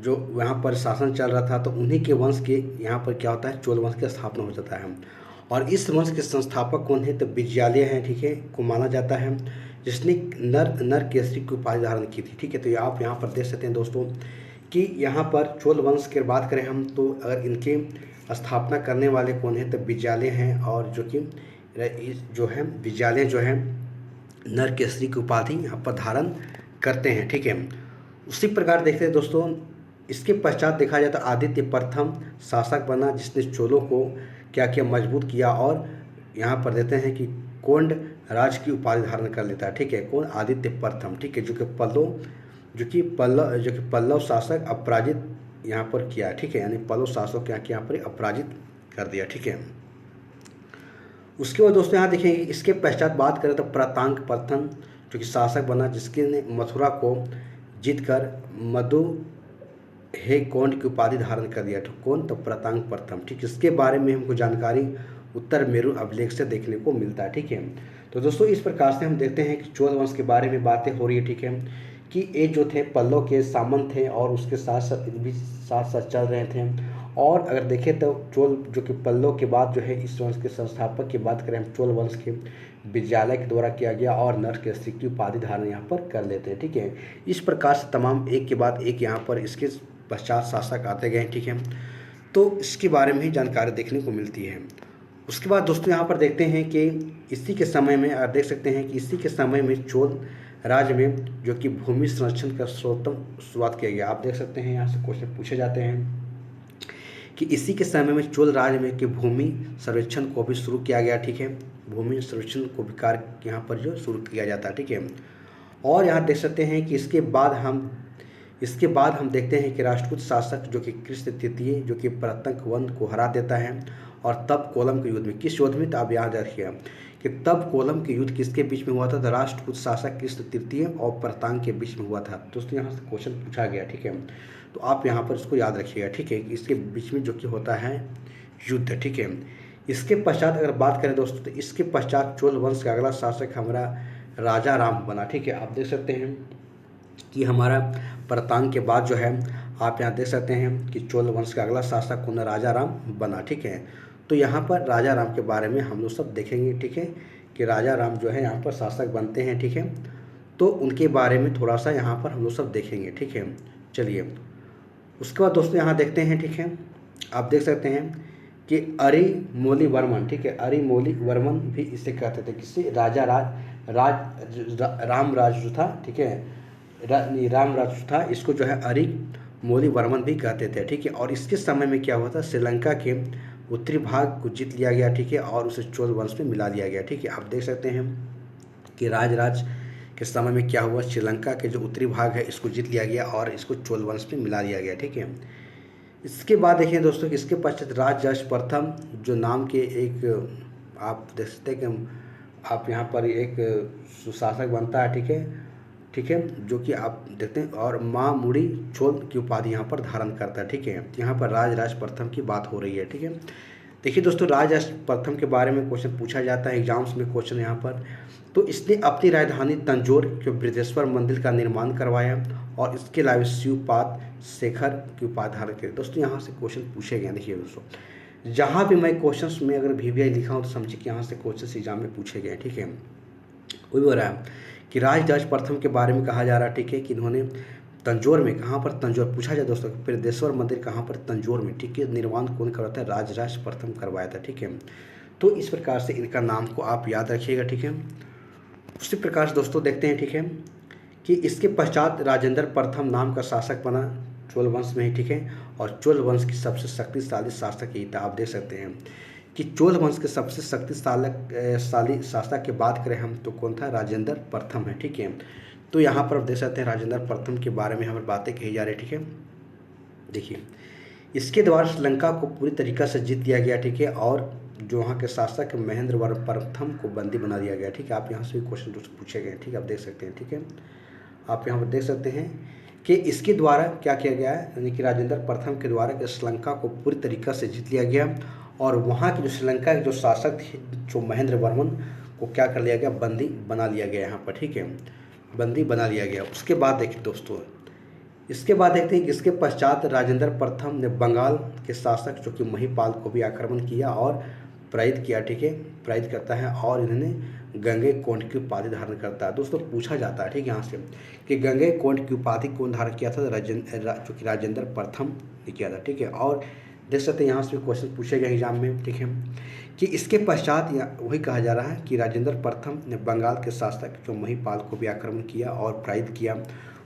यहाँ पर शासन चल रहा था, तो उन्हीं के वंश के यहाँ पर क्या होता है, चोल वंश की स्थापना हो जाता है। और इस वंश के संस्थापक कौन है, तो विजयालय हैं, ठीक है, को माना जाता है, जिसने नर केसरी की उपाधि धारण की थी, ठीक है। तो आप यहाँ पर देख सकते हैं दोस्तों कि यहाँ पर चोल वंश की बात करें हम तो अगर इनके स्थापना करने वाले कौन है, तो विजयालय हैं, और जो है विजयालय जो है नर केसरी की उपाधि यहाँ पर धारण करते हैं, ठीक है। उसी प्रकार देखते हैं दोस्तों, इसके पश्चात देखा जाए तो आदित्य प्रथम शासक बना, जिसने चोलों को क्या किया, मजबूत किया, और यहाँ पर देते हैं कि कोंड राज की उपाधि धारण कर लेता है, ठीक है, कौन, आदित्य प्रथम, ठीक है, जो कि पल्लव शासक अपराजित यहाँ पर किया, ठीक है, यानी पल्लव शासक क्या किया, यहाँ पर अपराजित कर दिया, ठीक है। उसके बाद दोस्तों यहाँ देखेंगे, इसके पश्चात बात करें तो प्रतांग प्रथम जो कि शासक बना, जिसके ने मथुरा को जीतकर मधु हे कौंड की उपाधि धारण कर दिया, तो कौन, तो प्रतांग प्रथम, ठीक। इसके बारे में हमको जानकारी उत्तर मेरु अभिलेख से देखने को मिलता है, ठीक है। तो दोस्तों इस प्रकार से हम देखते हैं कि चोल वंश के बारे में बातें हो रही है, ठीक है, कि ये जो थे पल्लव के सामंत थे और उसके साथ साथ चल रहे थे। और अगर देखें तो चोल जो कि पल्लव के बाद जो है इस वंश के संस्थापक की बात करें हम, चोल वंश के विजयालय के द्वारा किया गया, और नर केसरी की उपाधि धारण यहाँ पर कर लेते हैं, ठीक है। इस प्रकार से तमाम एक के बाद एक यहाँ पर इसके पश्चात शासक आते गए, ठीक है। तो इसके बारे में ही जानकारी देखने को मिलती है। उसके बाद दोस्तों यहाँ पर देखते हैं कि इसी के समय में आप देख सकते हैं कि इसी के समय में चोल राज्य में जो कि भूमि संरक्षण का शुरुआत किया गया। आप देख सकते हैं यहाँ से क्वेश्चन पूछे जाते हैं कि इसी के समय में चोल राज्य में कि भूमि सर्वेक्षण को भी शुरू किया गया, ठीक है, भूमि सर्वेक्षण को भी कार्य यहाँ पर जो शुरू किया जाता है, ठीक है। और यहाँ देख सकते हैं कि इसके बाद हम देखते हैं कि राष्ट्रकूट शासक जो कि कृष्ण तृतीय जो कि प्रतंग वन को हरा देता है, और तब कोलम के युद्ध में, किस युद्ध में, तो आप याद रखिएगा कि तब कोलम के युद्ध किसके बीच में हुआ था, तो राष्ट्रकूट शासक कृष्ण तृतीय और प्रतांग के बीच में हुआ था। दोस्तों यहाँ से क्वेश्चन पूछा गया, ठीक है, तो आप यहाँ पर इसको याद रखिएगा, ठीक है, कि इसके बीच में जो कि होता है युद्ध, ठीक है। इसके पश्चात अगर बात करें दोस्तों, तो इसके पश्चात चोल वंश का अगला शासक हमारा राजा राम बना, ठीक है। आप देख सकते हैं कि हमारा प्रतांग के बाद जो है आप यहाँ देख सकते हैं कि चोल वंश का अगला शासक कौन, राजा राम बना, ठीक है। तो यहाँ पर राजा राम के बारे में हम लोग सब देखेंगे, ठीक है, कि राजा राम जो है यहाँ पर शासक बनते हैं, ठीक है। तो उनके बारे में थोड़ा सा यहाँ पर हम लोग सब देखेंगे, ठीक है। चलिए उसके बाद दोस्तों यहाँ देखते हैं, ठीक है, आप देख सकते हैं कि अरिमोलीवर्मन, ठीक है, अरिमोलीवर्मन भी इसे कहते थे, किससे, राजा राम राज जो था, ठीक है, राम राज जो था, इसको जो है अरिमोलीवर्मन भी कहते थे, ठीक है। और इसके समय में क्या हुआ था, श्रीलंका के उत्तरी भाग को जीत लिया गया, ठीक है, और उसे चोल वंश में मिला दिया गया, ठीक है। आप देख सकते हैं कि राज के समय में क्या हुआ, श्रीलंका के जो उत्तरी भाग है इसको जीत लिया गया और इसको चोल वंश में मिला दिया गया, ठीक है। इसके बाद देखिए दोस्तों कि इसके पश्चात राजराज प्रथम जो नाम के एक, आप देख सकते हैं कि आप यहाँ पर एक सुशासक बनता है, ठीक है, ठीक है, जो कि आप देखते हैं, और मामुड़ी चोल की उपाधि यहाँ पर धारण करता है, ठीक है। यहाँ पर राजराज प्रथम की बात हो रही है, ठीक है। देखिए दोस्तों, राजराज प्रथम के बारे में क्वेश्चन पूछा जाता है एग्जाम्स में, क्वेश्चन यहाँ पर। तो इसने अपनी राजधानी तंजौर के बृहदेश्वर मंदिर का निर्माण करवाया और इसके अलावा शिवपाद शेखर की उपाधि धारण की। दोस्तों यहाँ से क्वेश्चन पूछे गए, देखिए दोस्तों, जहाँ भी मैं क्वेश्चंस में अगर VVI लिखा हूँ तो समझिए कि यहाँ से क्वेश्चन एग्जाम में पूछे गए, ठीक है। वही हो रहा है कि राजराज प्रथम के बारे में कहा जा रहा है, ठीक है, कि इन्होंने तंजौर में, कहाँ पर, तंजौर पूछा जाए दोस्तों, बृहदेश्वर मंदिर कहाँ पर, तंजौर में, ठीक है, निर्माण कौन करवाता है, राजराज प्रथम करवाया था, ठीक है। तो इस प्रकार से इनका नाम को आप याद रखिएगा, ठीक है। उसी प्रकार से दोस्तों देखते हैं, ठीक है, कि इसके पश्चात राजेंद्र प्रथम नाम का शासक बना चोल वंश में ही, ठीक है, और चोल वंश की सबसे शक्तिशाली शासक यही था। आप देख सकते हैं कि चोल वंश के सबसे शक्तिशाली शासक की बात करें हम तो कौन था, राजेंद्र प्रथम है, ठीक है। तो यहाँ पर आप देख सकते हैं राजेंद्र प्रथम के बारे में हमें बातें कही जा रही है, ठीक है। देखिए इसके द्वारा श्रीलंका को पूरी तरीक़ा से जीत दिया गया, ठीक है, और जो वहाँ के शासक महेंद्र वर्मन प्रथम को बंदी बना दिया गया, ठीक है। आप यहाँ से भी क्वेश्चन पूछे गए, ठीक है, आप देख सकते हैं, ठीक है। आप यहाँ पर देख सकते हैं कि इसके द्वारा क्या किया गया है, यानी कि राजेंद्र प्रथम के द्वारा श्रीलंका को पूरी तरीक़ा से जीत लिया गया और वहाँ के जो श्रीलंका के जो शासक थे, जो महेंद्र वर्मन को क्या कर लिया गया, बंदी बना लिया गया यहाँ पर, ठीक है, बंदी बना लिया गया। उसके बाद देखिए दोस्तों, इसके बाद देखते हैं कि इसके पश्चात राजेंद्र प्रथम ने बंगाल के शासक जो कि महिपाल को भी आक्रमण किया और पराजित किया, ठीक है, पराजित करता है और इन्होंने गंगैकोंड की उपाधि धारण करता है। दोस्तों पूछा जाता है, ठीक है, यहाँ से कि गंगैकोंड की उपाधि कौन धारण किया था, जो कि राजेंद्र प्रथम ने किया था, ठीक है। और देख सकते हैं यहाँ से क्वेश्चन पूछे गए एग्जाम में, ठीक है, कि इसके पश्चात वही कहा जा रहा है कि राजेंद्र प्रथम ने बंगाल के शासक जो महिपाल को भी आक्रमण किया और पराजित किया।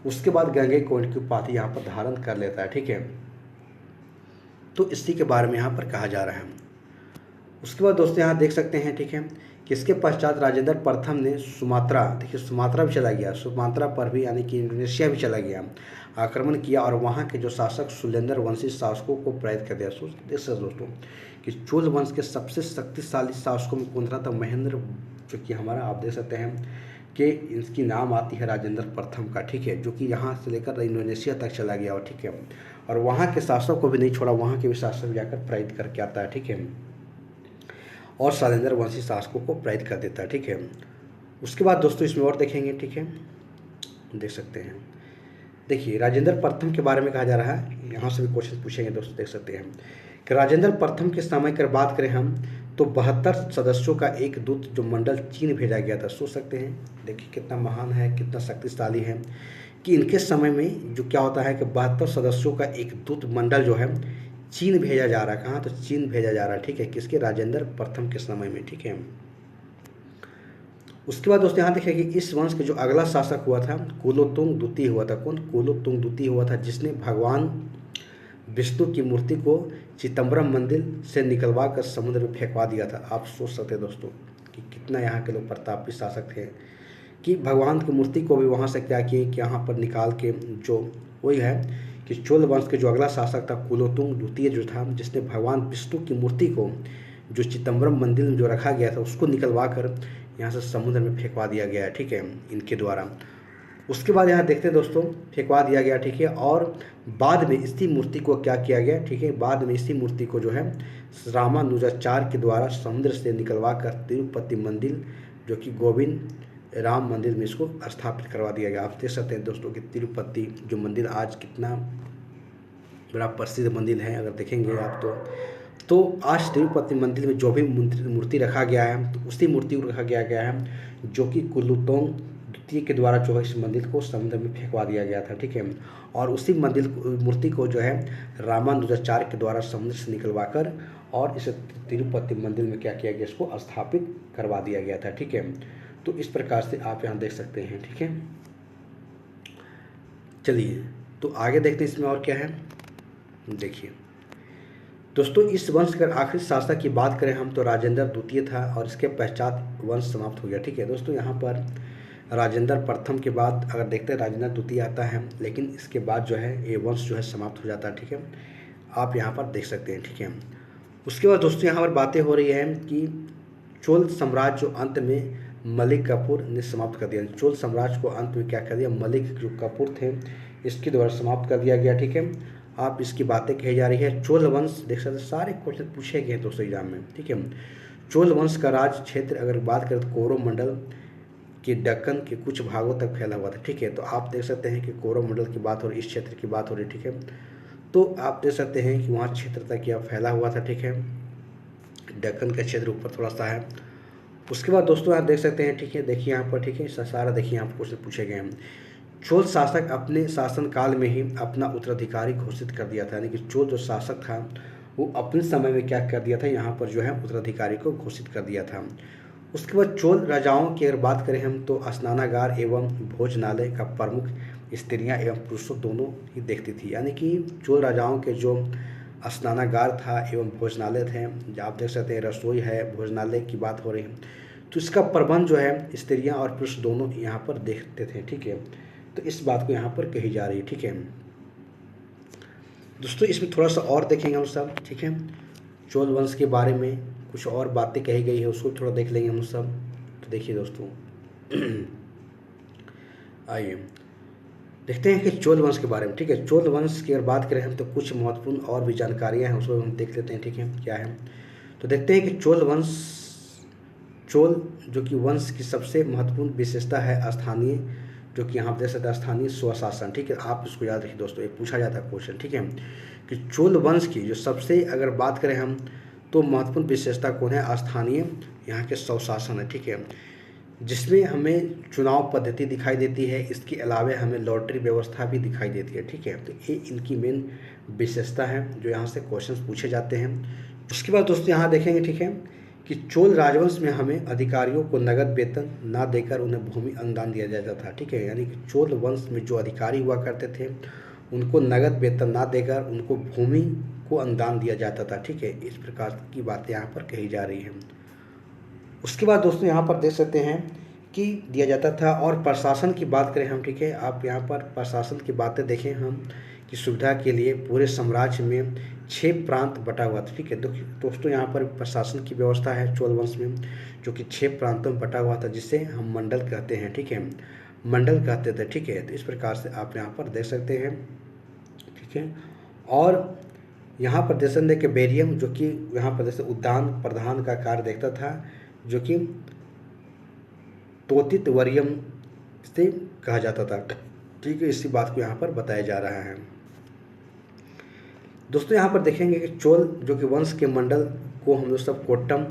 उसके बाद गंगैकोंड की उपाधि यहाँ पर धारण कर लेता है, ठीक है। तो इसी के बारे में यहाँ पर कहा जा रहा है। उसके बाद दोस्तों यहाँ देख सकते हैं, ठीक है, कि इसके पश्चात राजेंद्र प्रथम ने सुमात्रा, देखिए सुमात्रा भी चला गया, सुमात्रा पर भी यानी कि इंडोनेशिया भी चला गया, आक्रमण किया और वहाँ के जो शासक सुलेंद्र वंशी शासकों को पराजित कर दिया। देख सकते दोस्तों कि चोल वंश के सबसे शक्तिशाली शासकों में कौन था, महेंद्र, जो कि हमारा आप देख सकते हैं कि इसकी नाम आती है राजेंद्र प्रथम का, ठीक है, जो कि यहाँ से लेकर इंडोनेशिया तक चला गया और, ठीक है, और वहाँ के शासक को भी नहीं छोड़ा, वहाँ के भी शासक जाकर पराजित करके आता है, ठीक है, और शैलेंद्र वंशी शासकों को पराजित कर देता है, ठीक है। उसके बाद दोस्तों इसमें और देखेंगे, ठीक है, देख सकते हैं, देखिए राजेंद्र प्रथम के बारे में कहा जा रहा है, यहाँ से भी क्वेश्चन पूछेंगे दोस्तों, देख सकते हैं कि राजेंद्र प्रथम के समय की बात करें हम तो 72 सदस्यों का एक दूत जो मंडल चीन भेजा गया था। सोच सकते हैं, देखिए कितना महान है, कितना शक्तिशाली है कि इनके समय में जो क्या होता है कि 72 सदस्यों का एक दूत मंडल जो है चीन भेजा जा रहा है। कहाँ, तो चीन भेजा जा रहा है, ठीक है, किसके, राजेंद्र प्रथम के समय में, ठीक है। उसके बाद दोस्तों यहाँ देखिए कि इस वंश के जो अगला शासक हुआ था कुलोतुंग द्वितीय हुआ था। कौन, कुलोतुंग द्वितीय हुआ था, जिसने भगवान विष्णु की मूर्ति को चिदम्बरम मंदिर से निकलवा कर समुद्र में फेंकवा दिया था। आप सोच सकते हैं दोस्तों कि कितना यहाँ के लोग प्रतापी शासक थे कि भगवान की मूर्ति को भी वहाँ से क्या किए कि यहाँ पर निकाल के, जो वही है कि चोल वंश के जो अगला शासक था कुलोतुंग द्वितीय जो था, जिसने भगवान विष्णु की मूर्ति को जो चिदम्बरम मंदिर में जो रखा गया था उसको निकलवा कर यहाँ से समुद्र में फेंकवा दिया गया है, ठीक है, इनके द्वारा। उसके बाद यहाँ देखते हैं दोस्तों, फेंकवा दिया गया, ठीक है, और बाद में इसी मूर्ति को क्या किया गया, ठीक है, बाद में इसी मूर्ति को जो है रामानुजाचार्य के द्वारा समुद्र से निकलवा कर तिरुपति मंदिर जो कि गोविंद राम मंदिर में इसको स्थापित करवा दिया गया। आप देख सकते हैं दोस्तों कि तिरुपति जो मंदिर आज कितना बड़ा प्रसिद्ध मंदिर है, अगर देखेंगे आप तो तो आज तिरुपति मंदिर में जो भी मूर्ति रखा गया है, तो उसी मूर्ति को रखा गया है जो कि कुलुतोंग द्वितीय के द्वारा जो है इस मंदिर को समुद्र में फेंकवा दिया गया था, ठीक है। और उसी मूर्ति को जो है रामानुजाचार्य के द्वारा समुद्र से निकलवा कर और इस तिरुपति मंदिर में क्या किया गया, इसको स्थापित करवा दिया गया था, ठीक है। तो इस प्रकार से आप यहाँ देख सकते हैं, ठीक है। चलिए तो आगे देखते हैं इसमें और क्या है। देखिए दोस्तों, इस वंश का आखिरी शासक की बात करें हम तो राजेंद्र द्वितीय था और इसके पश्चात वंश समाप्त हो गया, ठीक है। दोस्तों यहाँ पर राजेंद्र प्रथम के बाद अगर देखते हैं राजेंद्र द्वितीय आता है, लेकिन इसके बाद जो है ये वंश जो है समाप्त हो जाता है, ठीक है। आप यहाँ पर देख सकते हैं, ठीक है। उसके बाद दोस्तों यहाँ पर बातें हो रही है कि चोल साम्राज्य जो अंत में मलिक कपूर ने समाप्त कर दिया। चोल साम्राज्य को अंत में क्या कर दिया, मलिक जो कपूर थे इसके द्वारा समाप्त कर दिया गया, ठीक है। आप इसकी बातें कही जा रही है। चोल वंश देख सकते हैं, सारे क्वेश्चन पूछे गए हैं दोस्तों एग्जाम में, ठीक है। चोल वंश का राज क्षेत्र अगर बात करें तो कोरोमंडल के दक्कन के कुछ भागों तक फैला हुआ था, ठीक है। तो आप देख सकते हैं कि कोरोमंडल की बात हो रही, इस क्षेत्र की बात हो रही, ठीक है। तो आप देख सकते हैं कि वहाँ क्षेत्र तक यह फैला हुआ था, ठीक है। दक्कन का क्षेत्र ऊपर थोड़ा सा है। उसके बाद दोस्तों आप देख सकते हैं, ठीक है, देखिए यहाँ पर, ठीक है, सारा देखिए यहाँ पर क्वेश्चन पूछे गए हैं। चोल शासक अपने शासनकाल में ही अपना उत्तराधिकारी घोषित कर दिया था, यानी कि चोल जो शासक था वो अपने समय में क्या कर दिया था, यहाँ पर जो है उत्तराधिकारी को घोषित कर दिया था। उसके बाद चोल राजाओं की अगर बात करें हम तो स्नानागार एवं भोजनालय का प्रमुख स्त्रियां एवं पुरुषों दोनों ही देखती थी, यानी कि चोल राजाओं के जो स्नानागार था एवं भोजनालय थे, आप देख सकते हैं रसोई है, भोजनालय की बात हो रही है, तो इसका प्रबंध जो है स्त्रियां और पुरुष दोनों यहाँ पर देखते थे, ठीक है। तो इस बात को यहाँ पर कही जा रही है, ठीक है। दोस्तों इसमें थोड़ा सा और देखेंगे हम सब, ठीक है। चोल वंश के बारे में कुछ और बातें कही गई है, उसको थोड़ा देख लेंगे हम सब। तो देखिए दोस्तों आइए देखते हैं कि चोल वंश के बारे में, ठीक है। चोल वंश की अगर बात करें हम तो कुछ महत्वपूर्ण और भी जानकारियाँ हैं, उसको हम देख लेते हैं, ठीक है, क्या है। तो देखते हैं कि चोल जो कि वंश की सबसे महत्वपूर्ण विशेषता है स्थानीय, जो कि यहाँ देख सकते हैं स्थानीय स्वशासन, ठीक है। आप इसको याद रखिए दोस्तों, ये पूछा जाता है क्वेश्चन, ठीक है, कि चोल वंश की जो सबसे अगर बात करें हम तो महत्वपूर्ण विशेषता कौन है, स्थानीय यहाँ के स्वशासन है, ठीक है, जिसमें हमें चुनाव पद्धति दिखाई देती है। इसके अलावा हमें लॉटरी व्यवस्था भी दिखाई देती है, ठीक है। तो ये इनकी मेन विशेषता है जो यहाँ से क्वेश्चन पूछे जाते हैं। उसके बाद दोस्तों यहाँ देखेंगे, ठीक है, कि चोल राजवंश में हमें अधिकारियों को नगद वेतन ना देकर उन्हें भूमि अनुदान दिया जाता था, ठीक है। यानी कि चोल वंश में जो अधिकारी हुआ करते थे उनको नगद वेतन ना देकर उनको भूमि को अनुदान दिया जाता था, ठीक है। इस प्रकार की बातें यहाँ पर कही जा रही हैं। उसके बाद दोस्तों यहाँ पर देख सकते हैं कि दिया जाता था। और प्रशासन की बात करें हम, ठीक है, आप यहाँ पर प्रशासन की बातें देखें हम की सुविधा के लिए पूरे साम्राज्य में 6 प्रांत बटा हुआ था, ठीक है। दोस्तों यहाँ पर प्रशासन की व्यवस्था है चोल वंश में जो कि 6 प्रांतों में बटा हुआ था, जिसे हम मंडल कहते हैं, ठीक है, मंडल कहते थे, ठीक है। तो इस प्रकार से आप यहाँ पर देख सकते हैं, ठीक है। और यहाँ पर देख सकते कि बेरियम जो कि यहाँ पर जैसे उद्यान प्रधान का कार्य देखता था, जो कि तोतित वरियम से कहा जाता था, ठीक है। इसी बात को यहाँ पर बताया जा रहा है। दोस्तों यहाँ पर देखेंगे कि चोल जो कि वंश के मंडल को हम लोग सब कोट्टम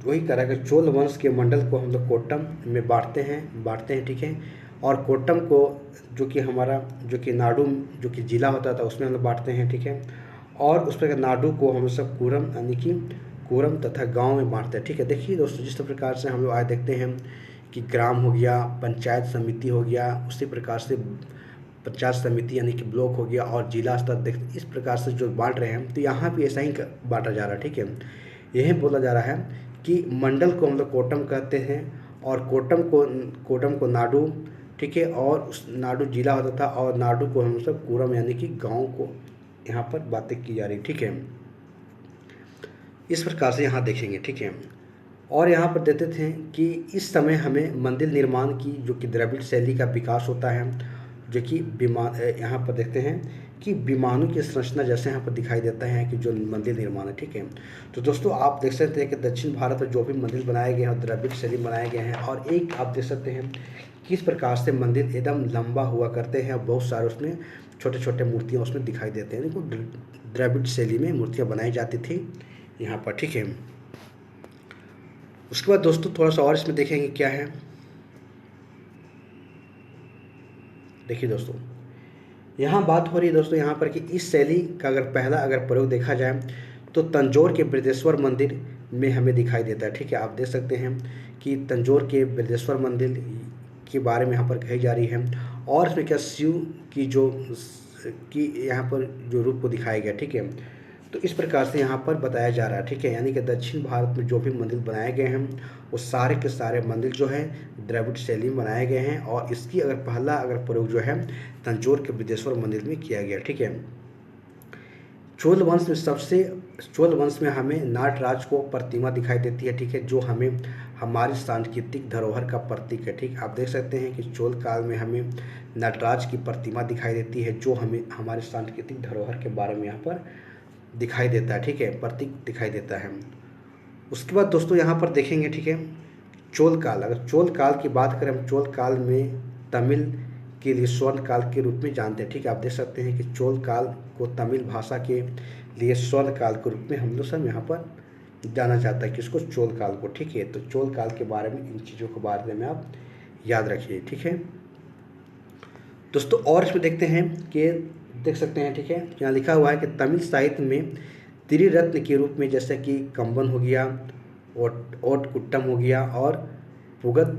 वही करा कि चोल वंश के मंडल को हम लोग कोट्टम में बांटते हैं, ठीक है। और कोट्टम को जो कि हमारा जो कि नाडु जो कि जिला होता था उसमें हम लोग बांटते हैं, ठीक है। और उस प्रकार नाडु को हम सब कुरम यानी कि कुरम तथा गांव में बांटते हैं, ठीक है। देखिए दोस्तों जिस प्रकार से हम लोग आज देखते हैं कि ग्राम हो गया, पंचायत समिति हो गया, उसी प्रकार से पंचायत समिति यानी कि ब्लॉक हो गया और जिला स्तर देख इस प्रकार से जो बांट रहे हैं, तो यहाँ भी ऐसा ही बांटा जा रहा है, ठीक है। यही बोला जा रहा है कि मंडल को हम लोग कोट्टम कहते हैं और कोट्टम को नाडु, ठीक है, और उस नाडु जिला होता था और नाडु को हम सब कुरम यानी कि गांव को यहाँ पर बातें की जा रही, ठीक है। इस प्रकार से यहाँ देखेंगे, ठीक है। और यहाँ पर देते थे कि इस समय हमें मंदिर निर्माण की जो कि द्रविड़ शैली का विकास होता है, जो कि यहाँ पर देखते हैं कि विमानों की संरचना जैसे यहाँ पर दिखाई देता है कि जो मंदिर निर्माण है, ठीक है। तो दोस्तों आप देख सकते हैं कि दक्षिण भारत में जो भी मंदिर बनाए गए हैं द्रविड़ शैली बनाए गए हैं, और एक आप देख सकते हैं किस प्रकार से मंदिर एकदम लंबा हुआ करते हैं, बहुत सारे उसमें छोटे छोटे मूर्तियाँ उसमें दिखाई देते हैं। देखो द्रविड़ शैली में मूर्तियाँ बनाई जाती थी यहाँ पर, ठीक है। उसके बाद दोस्तों थोड़ा सा और इसमें देखेंगे क्या है। देखिए दोस्तों, यहाँ बात हो रही है दोस्तों यहाँ पर कि इस शैली का अगर प्रयोग देखा जाए तो तंजौर के बृहदेश्वर मंदिर में हमें दिखाई देता है, ठीक है। आप देख सकते हैं कि तंजौर के बृहदेश्वर मंदिर के बारे में यहाँ पर कही जा रही है, और इसमें क्या शिव की यहाँ पर जो रूप को दिखाया गया, ठीक है। तो इस प्रकार से यहाँ पर बताया जा रहा है, ठीक है। यानी कि दक्षिण भारत में जो भी मंदिर बनाए गए हैं वो सारे के सारे मंदिर जो है द्रविड़ शैली में बनाए गए हैं, और इसकी अगर प्रयोग जो है तंजौर के बृहदेश्वर मंदिर में किया गया, ठीक है। चोल वंश में हमें नाटराज को प्रतिमा दिखाई देती है, ठीक है, जो हमें हमारी सांस्कृतिक धरोहर का प्रतीक है, ठीक। आप देख सकते हैं कि चोल काल में हमें नटराज की प्रतिमा दिखाई देती है, जो हमें हमारे सांस्कृतिक धरोहर के बारे में यहाँ पर दिखाई देता है, ठीक है, प्रतीक दिखाई देता है। उसके बाद दोस्तों यहाँ पर देखेंगे, ठीक है, चोल काल। अगर चोल काल की बात करें, हम चोल काल में तमिल के लिए स्वर्ण काल के रूप में जानते हैं, ठीक है। आप देख सकते हैं कि चोल काल को तमिल भाषा के लिए स्वर्ण काल के रूप में हम लोग सब यहाँ पर जाना जाता है, किसको, चोल काल को, ठीक है। तो चोल काल के बारे में इन चीज़ों के बारे में आप याद रखिए, ठीक है दोस्तों। और इसमें देखते हैं कि देख सकते हैं, ठीक है, यहाँ लिखा हुआ है कि तमिल साहित्य में त्रिरत्न के रूप में जैसे कि कंबन हो गया, ओट कुट्टम हो गया, और पुगत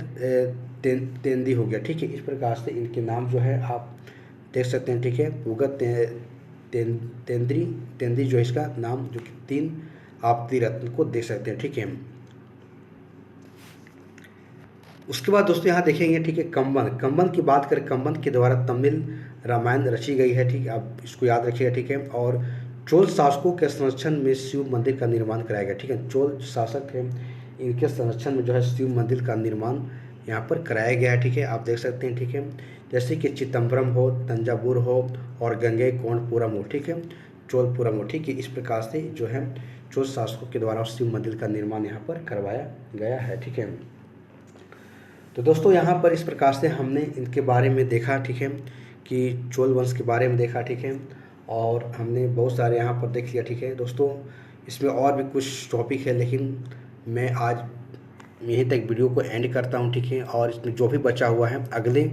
तेंदी हो गया, ठीक है। इस प्रकार से इनके नाम जो है आप देख सकते हैं, ठीक है। पुगत तेंदी जो है इसका नाम, जो कि 3 आप त्रिरत्न को देख सकते हैं, ठीक है। उसके बाद दोस्तों यहाँ देखेंगे, ठीक है, कंबन की बात करें, कंबन के द्वारा तमिल रामायण रची गई है, ठीक है। आप इसको याद रखिएगा, ठीक है। और चोल शासकों के संरक्षण में शिव मंदिर का निर्माण कराया गया, ठीक है। चोल शासक हैं, इनके संरक्षण में जो है शिव मंदिर का निर्माण यहाँ पर कराया गया है, ठीक है। आप देख सकते हैं, ठीक है, जैसे कि चिदम्बरम हो, तंजावुर हो, और गंगईकोंडपुरम हो, ठीक है, चोलपुरम हो, ठीक है। इस प्रकार से जो है चोल शासकों के द्वारा शिव मंदिर का निर्माण यहाँ पर करवाया गया है, ठीक है। तो दोस्तों यहाँ पर इस प्रकार से हमने इनके बारे में देखा, ठीक है, कि चोल वंश के बारे में देखा, ठीक है, और हमने बहुत सारे यहाँ पर देख लिया, ठीक है दोस्तों। इसमें और भी कुछ टॉपिक है, लेकिन मैं आज यहीं तक वीडियो को एंड करता हूँ, ठीक है। और इसमें जो भी बचा हुआ है अगले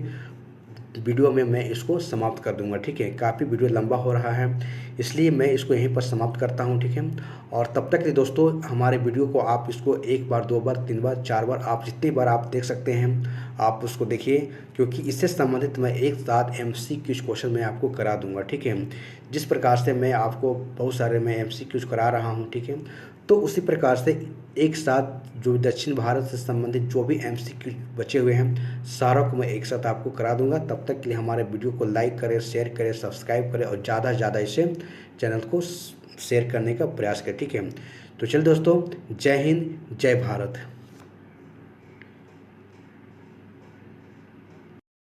वीडियो में मैं इसको समाप्त कर दूंगा, ठीक है। काफ़ी वीडियो लंबा हो रहा है, इसलिए मैं इसको यहीं पर समाप्त करता हूं, ठीक है। और तब तक के लिए दोस्तों हमारे वीडियो को आप इसको 1 बार 2 बार 3 बार 4 बार आप जितनी बार आप देख सकते हैं आप उसको देखिए, क्योंकि इससे संबंधित मैं एक साथ MCQ क्वेश्चन मैं आपको करा दूंगा, ठीक है। जिस प्रकार से मैं आपको बहुत सारे मैं MCQ करा रहा हूँ, ठीक है, तो उसी प्रकार से एक साथ जो दक्षिण भारत से संबंधित जो भी MCQ बचे हुए हैं सारों को मैं एक साथ आपको करा दूंगा। तब तक के लिए हमारे वीडियो को लाइक करें, शेयर करें, सब्सक्राइब करें, और ज़्यादा से ज़्यादा इसे चैनल को शेयर करने का प्रयास करें, ठीक है। तो चलिए दोस्तों, जय हिंद, जय भारत।